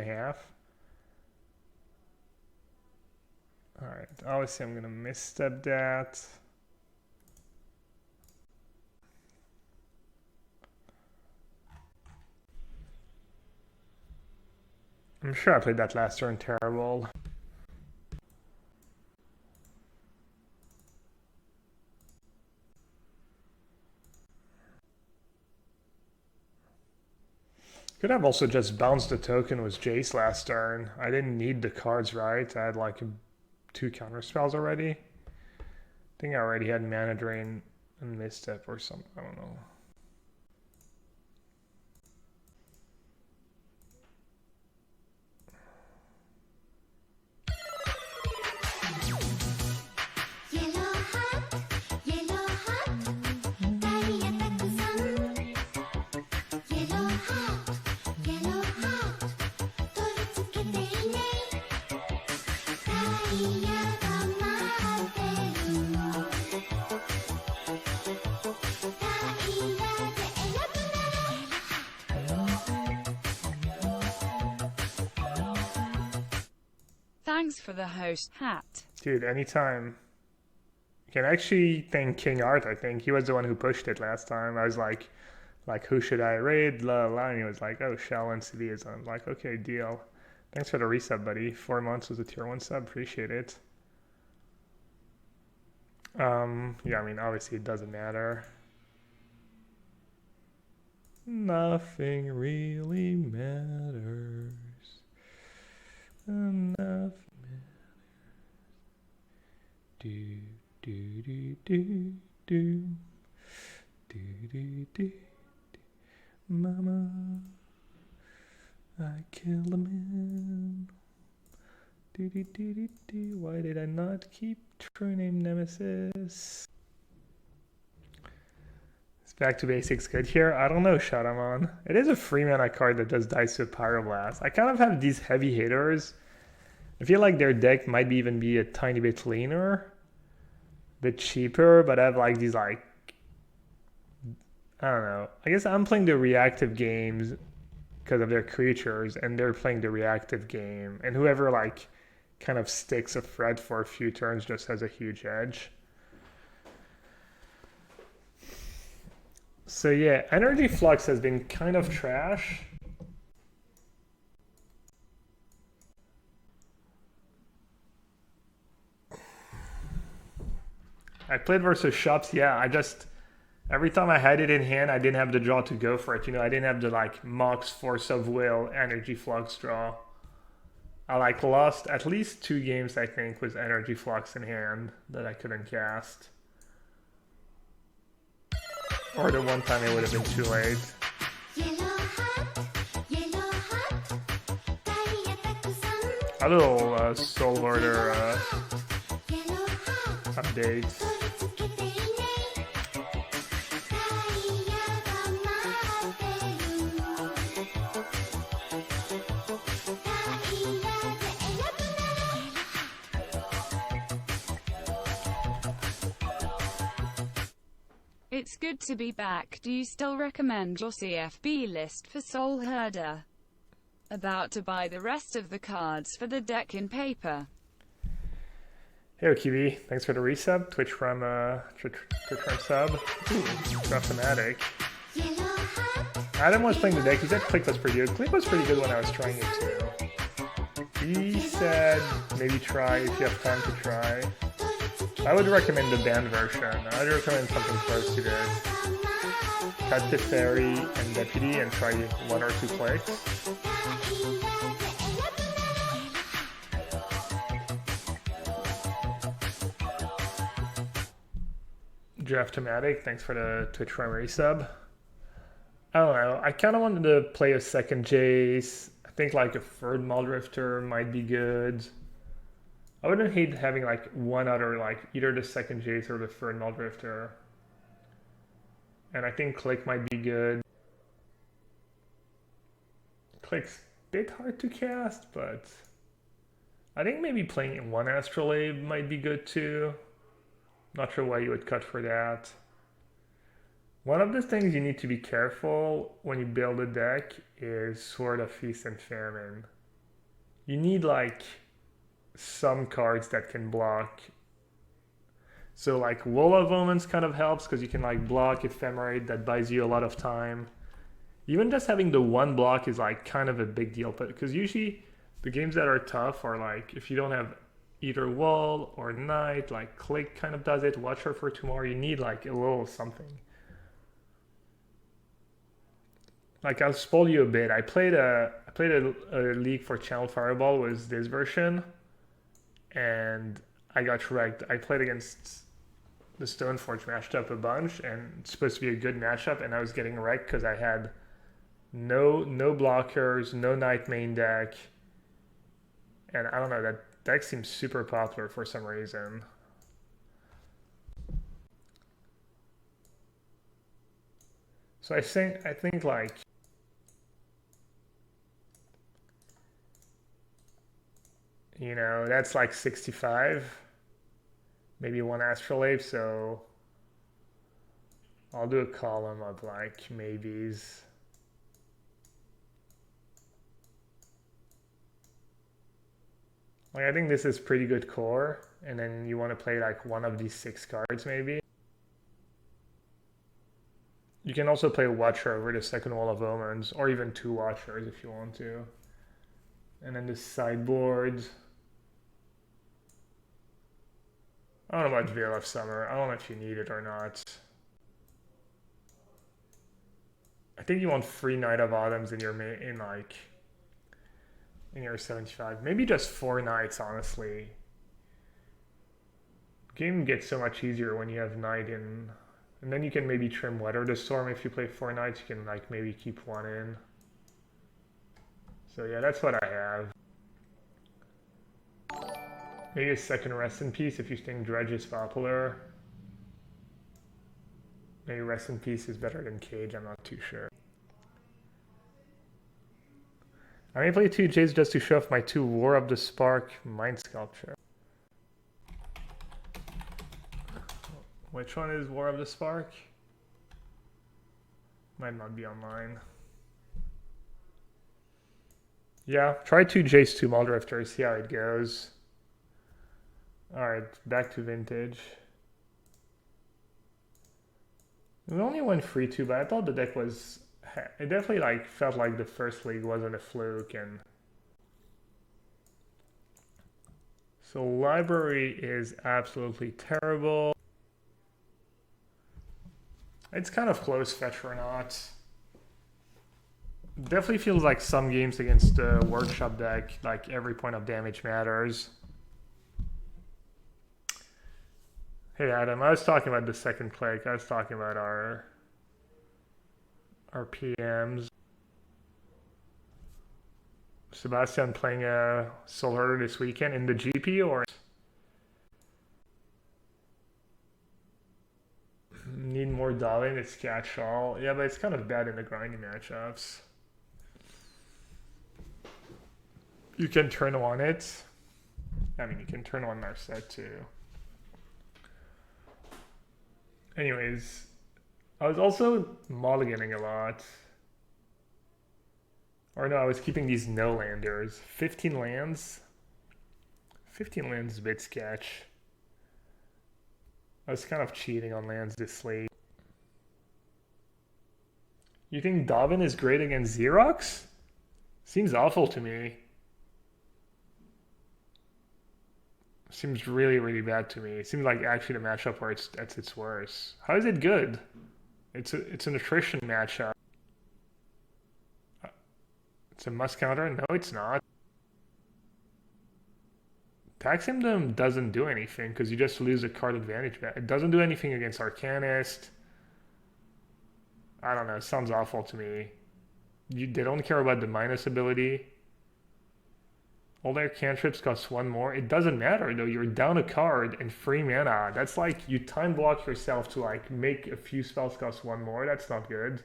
Alright, obviously I'm gonna misstep that. I'm sure I played that last turn terrible. Could have also just bounced the token with Jace last turn. I didn't need the cards, right? I had like 2 counter spells already. I think I already had Mana Drain and Misstep or something. I don't know. Thanks for the host hat. Dude, anytime. You can actually thank King Art, I think. He was the one who pushed it last time. I was like who should I raid? La la. And he was like, oh, Shell and CDs. I'm like, okay, deal. Thanks for the resub, buddy. 4 months was a tier 1 sub. Appreciate it. Yeah, I mean, obviously it doesn't matter. Nothing really matters. Enough matters. Do do do do do do do do. Mama, I killed a man. Do do do do do. Why did I not keep True Name Nemesis? It's back to basics good here. I don't know, Shadowman. It is a free mana card that does dice with Pyroblast. I kind of have these heavy hitters. I feel like their deck might even be a tiny bit leaner, a bit cheaper, but I have like these like, I don't know. I guess I'm playing the reactive games because of their creatures, and they're playing the reactive game. And whoever like kind of sticks a threat for a few turns just has a huge edge. So yeah, Energy Flux has been kind of trash. I played versus Shops, yeah, every time I had it in hand, I didn't have the draw to go for it. You know, I didn't have the like Mox Force of Will Energy Flux draw. I like lost at least 2 games, I think, with Energy Flux in hand that I couldn't cast. Or the one time it would have been too late. A little Soul Order update. It's good to be back. Do you still recommend your CFB list for Soul Herder? About to buy the rest of the cards for the deck in paper. Hey QB, thanks for the resub. Twitch from sub. Ooh, dramatic. Adam was playing the deck. He said Click was pretty good. Click was pretty good when I was trying it too. He said maybe try if you have time to try. I would recommend the banned version. I'd recommend something close to this. Cut the Fairy and Deputy and try 1 or 2 clicks. Draftomatic, thanks for the Twitch primary sub. I don't know. I kind of wanted to play a second Jace. I think like a third Muldrifter might be good. I wouldn't hate having like one other, like either the second Jace or the third Muldrifter. And I think Click might be good. Click's a bit hard to cast, but I think maybe playing one Astrolabe might be good too. Not sure why you would cut for that. One of the things you need to be careful when you build a deck is Sword of Feast and Famine. You need like some cards that can block. So like Wool of Omens kind of helps because you can like block Ephemerate, that buys you a lot of time. Even just having the one block is like kind of a big deal, but because usually the games that are tough are like if you don't have either Wall or Knight, like Click kind of does it, Watcher for Tomorrow, you need like a little something. Like I'll spoil you a bit. I played a league for Channel Fireball was this version, and I got wrecked. I played against the Stoneforge matchup a bunch, and it's supposed to be a good matchup, and I was getting wrecked because I had no blockers, no Knight main deck, and I don't know, that deck seems super popular for some reason. So I think like you know, that's like 65. Maybe one Astrolabe, so I'll do a column of like maybes. Like I think this is pretty good core, and then you want to play like one of these 6 cards maybe. You can also play Watcher over the second Wall of Omens, or even 2 Watchers if you want to. And then the sideboard. I don't know about Veil of Summer. I don't know if you need it or not. I think you want 3 Knight of Autumns in your in your 75. Maybe just 4 Knights, honestly. Game gets so much easier when you have Knight in. And then you can maybe trim Weather the Storm if you play 4 Knights. You can like maybe keep 1 in. So yeah, that's what I have. Maybe a second Rest in Peace if you think Dredge is popular. Maybe Rest in Peace is better than Cage, I'm not too sure. I may play 2 Jays just to show off my 2 War of the Spark Mind Sculpture. Which one is War of the Spark? Might not be online. Yeah, try 2 Jace, 2 Muldrifter, see how it goes. Alright, back to Vintage. We only went 3-2, but I thought the deck was... It definitely like felt like the first league wasn't a fluke, and... So Library is absolutely terrible. It's kind of close fetch or not. Definitely feels like some games against the Workshop deck, like every point of damage matters. Hey Adam, I was talking about the second Click. I was talking about our PMs. Sebastian playing a Soul Herder this weekend in the GP or need more Darwin, it's catch-all. Yeah, but it's kind of bad in the grinding matchups. You can turn on it. I mean, you can turn on our set too. Anyways, I was also mulliganing a lot. Or no, I was keeping these no-landers. 15 lands? 15 lands is a bit sketch. I was kind of cheating on lands this late. You think Davin is great against Xerox? Seems awful to me. Seems really, really bad to me. It seems like actually the matchup where it's at its worst. How is it good? It's an attrition matchup. It's a must counter? No, it's not. Taxing them doesn't do anything because you just lose a card advantage back. It doesn't do anything against Arcanist. I don't know, it sounds awful to me. They don't care about the minus ability. All their cantrips cost one more. It doesn't matter though, you're down a card and 3 mana. That's like you time block yourself to like make a few spells cost one more. That's not good.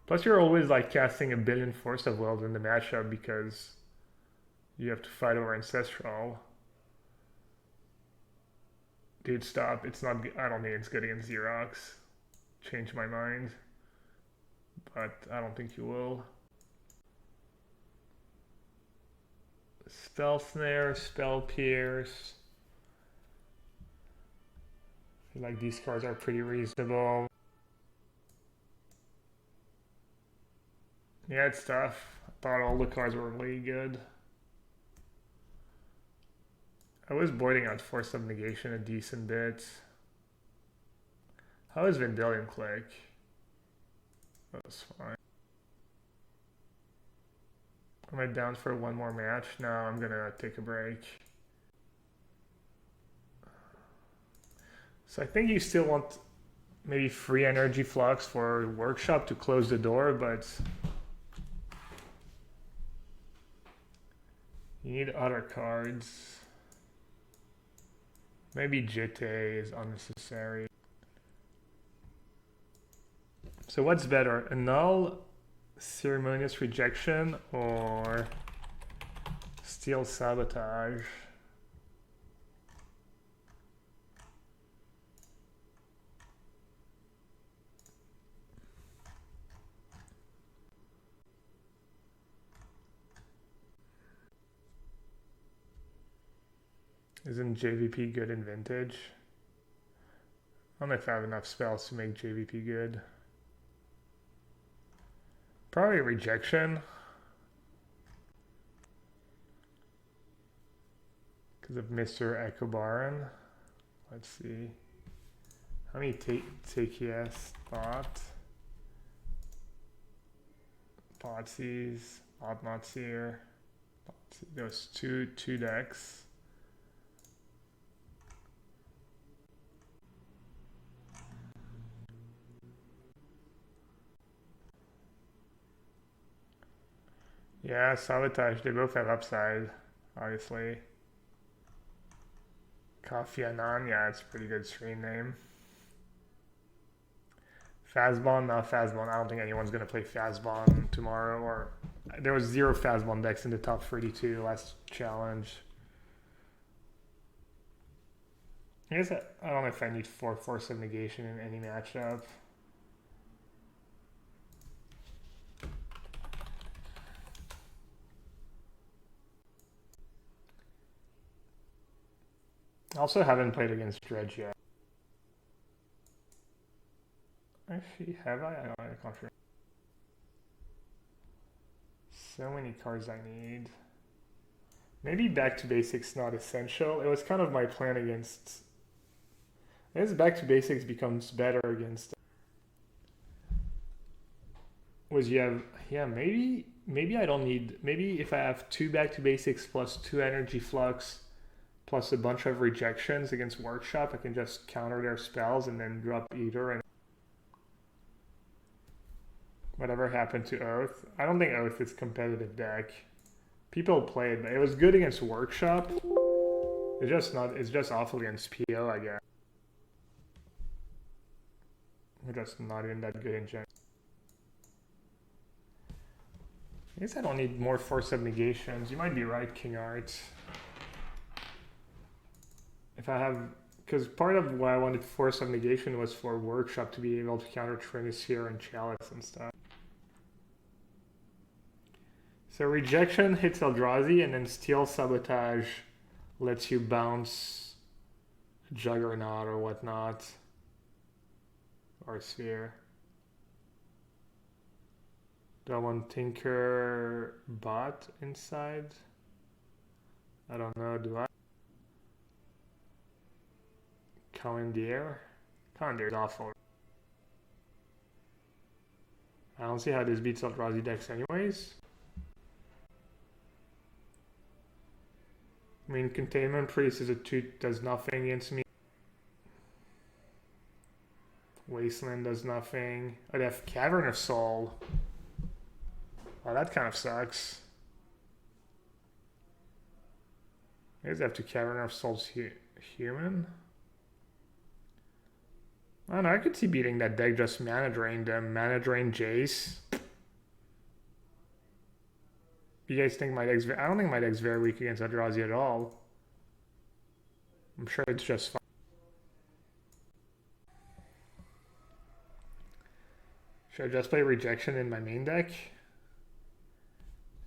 Plus you're always like casting a billion Force of Wills in the matchup because you have to fight over Ancestral. Dude, stop. It's not, I don't think it's good against Xerox. Change my mind. But I don't think you will. Spell Snare, Spell Pierce. I feel like these cards are pretty reasonable. Yeah, it's tough. I thought all the cards were really good. I was boarding out Force of Negation a decent bit. How is Vendilion Click? That was fine. Am I down for one more match? No, I'm gonna take a break. So I think you still want maybe free energy flux for Workshop to close the door, but you need other cards. Maybe Jite is unnecessary. So what's better, Annul, Ceremonious Rejection, or Steel Sabotage? Isn't JVP good in Vintage? I don't know if I have enough spells to make JVP good. Probably Rejection. Because of Mr. Echo Baron. Let's see. How many TKS thought? Thoughtseize, Oddmotsier. Those two decks. Yeah, Sabotage, they both have upside, obviously. Kafianan, yeah, it's a pretty good stream name. Fazbon, not Fazbon. I don't think anyone's going to play Fazbon tomorrow. Or there was 0 Fazbon decks in the top 32 last challenge. I guess I don't know if I need 4 Force of Negation in any matchup. I also haven't played against Dredge yet. Actually, have I? I can't remember. So many cards I need. Maybe Back to Basics not essential. It was kind of my plan against... I guess Back to Basics becomes better against... Was you have... Yeah, maybe I don't need... Maybe if I have 2 Back to Basics plus 2 Energy Flux plus a bunch of rejections against Workshop, I can just counter their spells and then drop either and whatever happened to Oath. I don't think Oath is a competitive deck. People play it, but it was good against Workshop. It's just awful against PO, I guess. We're just not even that good in general. I guess I don't need more Force of Negations. You might be right, King Art. If I have, because part of why I wanted Force of Negation was for Workshop to be able to counter Trinisphere and Chalice and stuff. So Rejection hits Eldrazi, and then Steel Sabotage lets you bounce Juggernaut or whatnot. Or Sphere. Do I want Tinker Bot inside? I don't know, do I? Commandeer? Commandeer is awful. I don't see how this beats Eldrazi decks anyways. I mean, Containment Priest is a 2, does nothing against me. Wasteland does nothing. I'd have Cavern of Soul. Oh, that kind of sucks. I guess I have to Cavern of Souls human. I don't know, I could see beating that deck just mana drain them. Mana drain Jace. You guys think my deck's I don't think my deck's very weak against Eldrazi at all. I'm sure it's just fine. Should I just play Rejection in my main deck?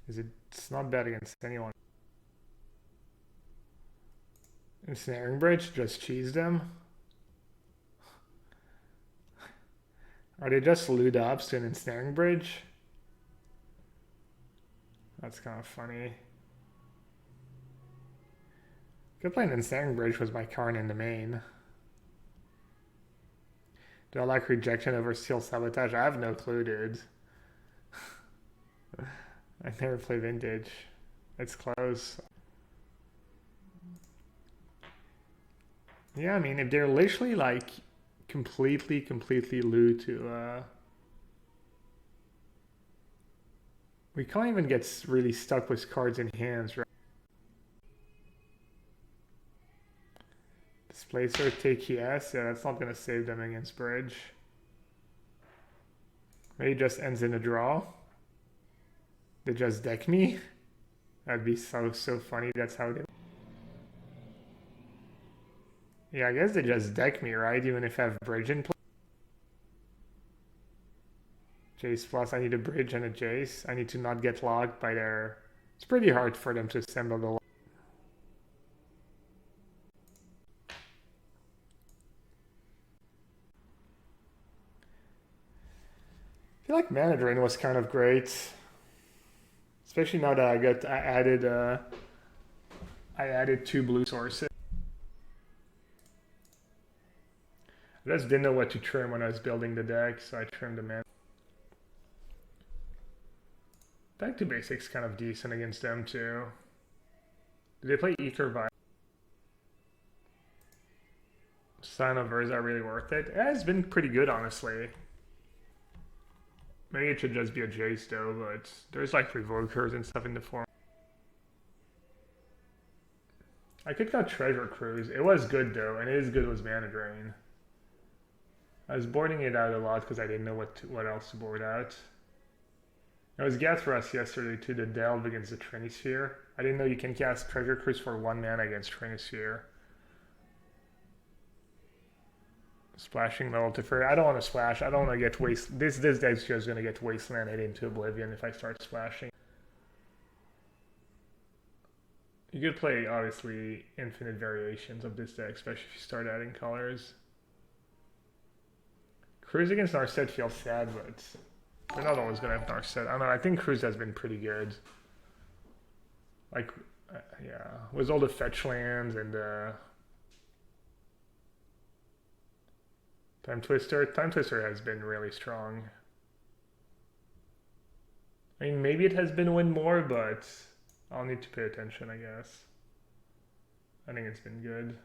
It's not bad against anyone. Ensnaring Bridge, just cheese them. Are they just loot ups to an Ensnaring Bridge? That's kind of funny. Could play an Ensnaring Bridge with my Karn in the main. Do I like Rejection over Steel Sabotage? I have no clue, dude. I never play Vintage. It's close. Yeah, I mean, if they're literally like completely loot to we can't even get really stuck with cards in hands, right? Displacer, take yes. Yeah, that's not gonna save them against Bridge. Maybe it just ends in a draw. They just deck me. That'd be so funny. That's how they. Yeah, I guess they just deck me, right? Even if I have Bridge in play. Jace plus, I need a Bridge and a Jace. I need to not get locked by their... It's pretty hard for them to assemble the... I feel like Mana Drain was kind of great. Especially now that I added 2 blue sources. I just didn't know what to trim when I was building the deck, so I trimmed the mana. Back to Basics kind of decent against them too. Did they play Ether Vibe? Sign of Urza really worth it? Yeah, it's been pretty good, honestly. Maybe it should just be a Jace though, but there's like Revokers and stuff in the form. I could go Treasure Cruise. It was good though, and it is good with Mana Drain. I was boarding it out a lot because I didn't know what else to board out. I was Gathras yesterday to the Delve against the Trinisphere. I didn't know you can cast Treasure Cruise for 1 mana against Trinisphere. Splashing level to Fairy. I don't want to splash. I don't want to get waste. This deck's just going to get Wastelanded into Oblivion if I start splashing. You could play, obviously, infinite variations of this deck, especially if you start adding colors. Cruise against Narset feels sad, but they're not always going to have Narset. I don't know, I think Cruise has been pretty good. Like, yeah, with all the fetch lands and Time Twister. Time Twister has been really strong. I mean, maybe it has been win more, but I'll need to pay attention, I guess. I think it's been good.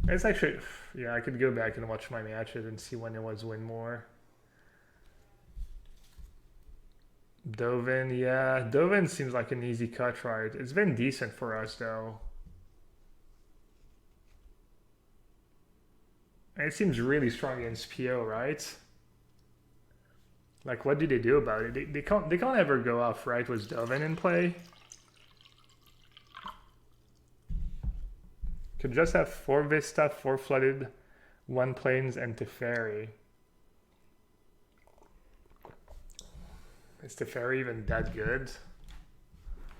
It's actually, yeah, I could go back and watch my matches and see when it was win more. Dovin, yeah, Dovin seems like an easy cut, right? It's been decent for us, though. And it seems really strong against PO, right? Like, what do they do about it? They can't ever go off, right, with Dovin in play? Could just have 4 Vista, 4 Flooded, 1 Plains, and Teferi. Is Teferi even that good?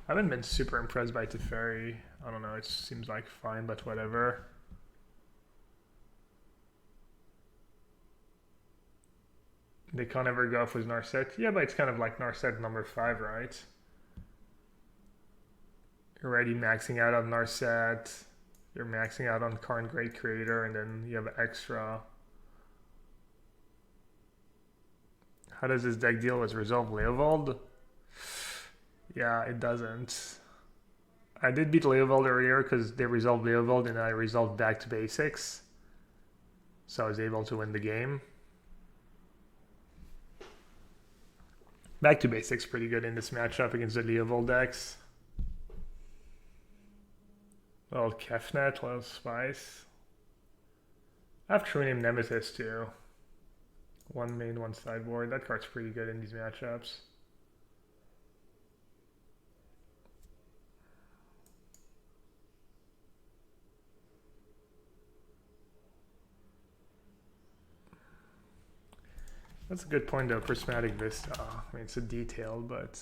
I haven't been super impressed by Teferi. I don't know, it seems like fine, but whatever. They can't ever go off with Narset. Yeah, but it's kind of like Narset number 5, right? You're already maxing out on Narset. You're maxing out on Karn Great Creator, and then you have extra. How does this deck deal with Resolve Leovold? Yeah, it doesn't. I did beat Leovold earlier because they resolved Leovold and I resolved back to basics. So I was able to win the game. Back to basics pretty good in this matchup against the Leovold decks. Little Kefnet, little Spice. I have True Name Nemesis too. One main, one sideboard. That card's pretty good in these matchups. That's a good point though, Prismatic Vista. I mean, it's a detail, but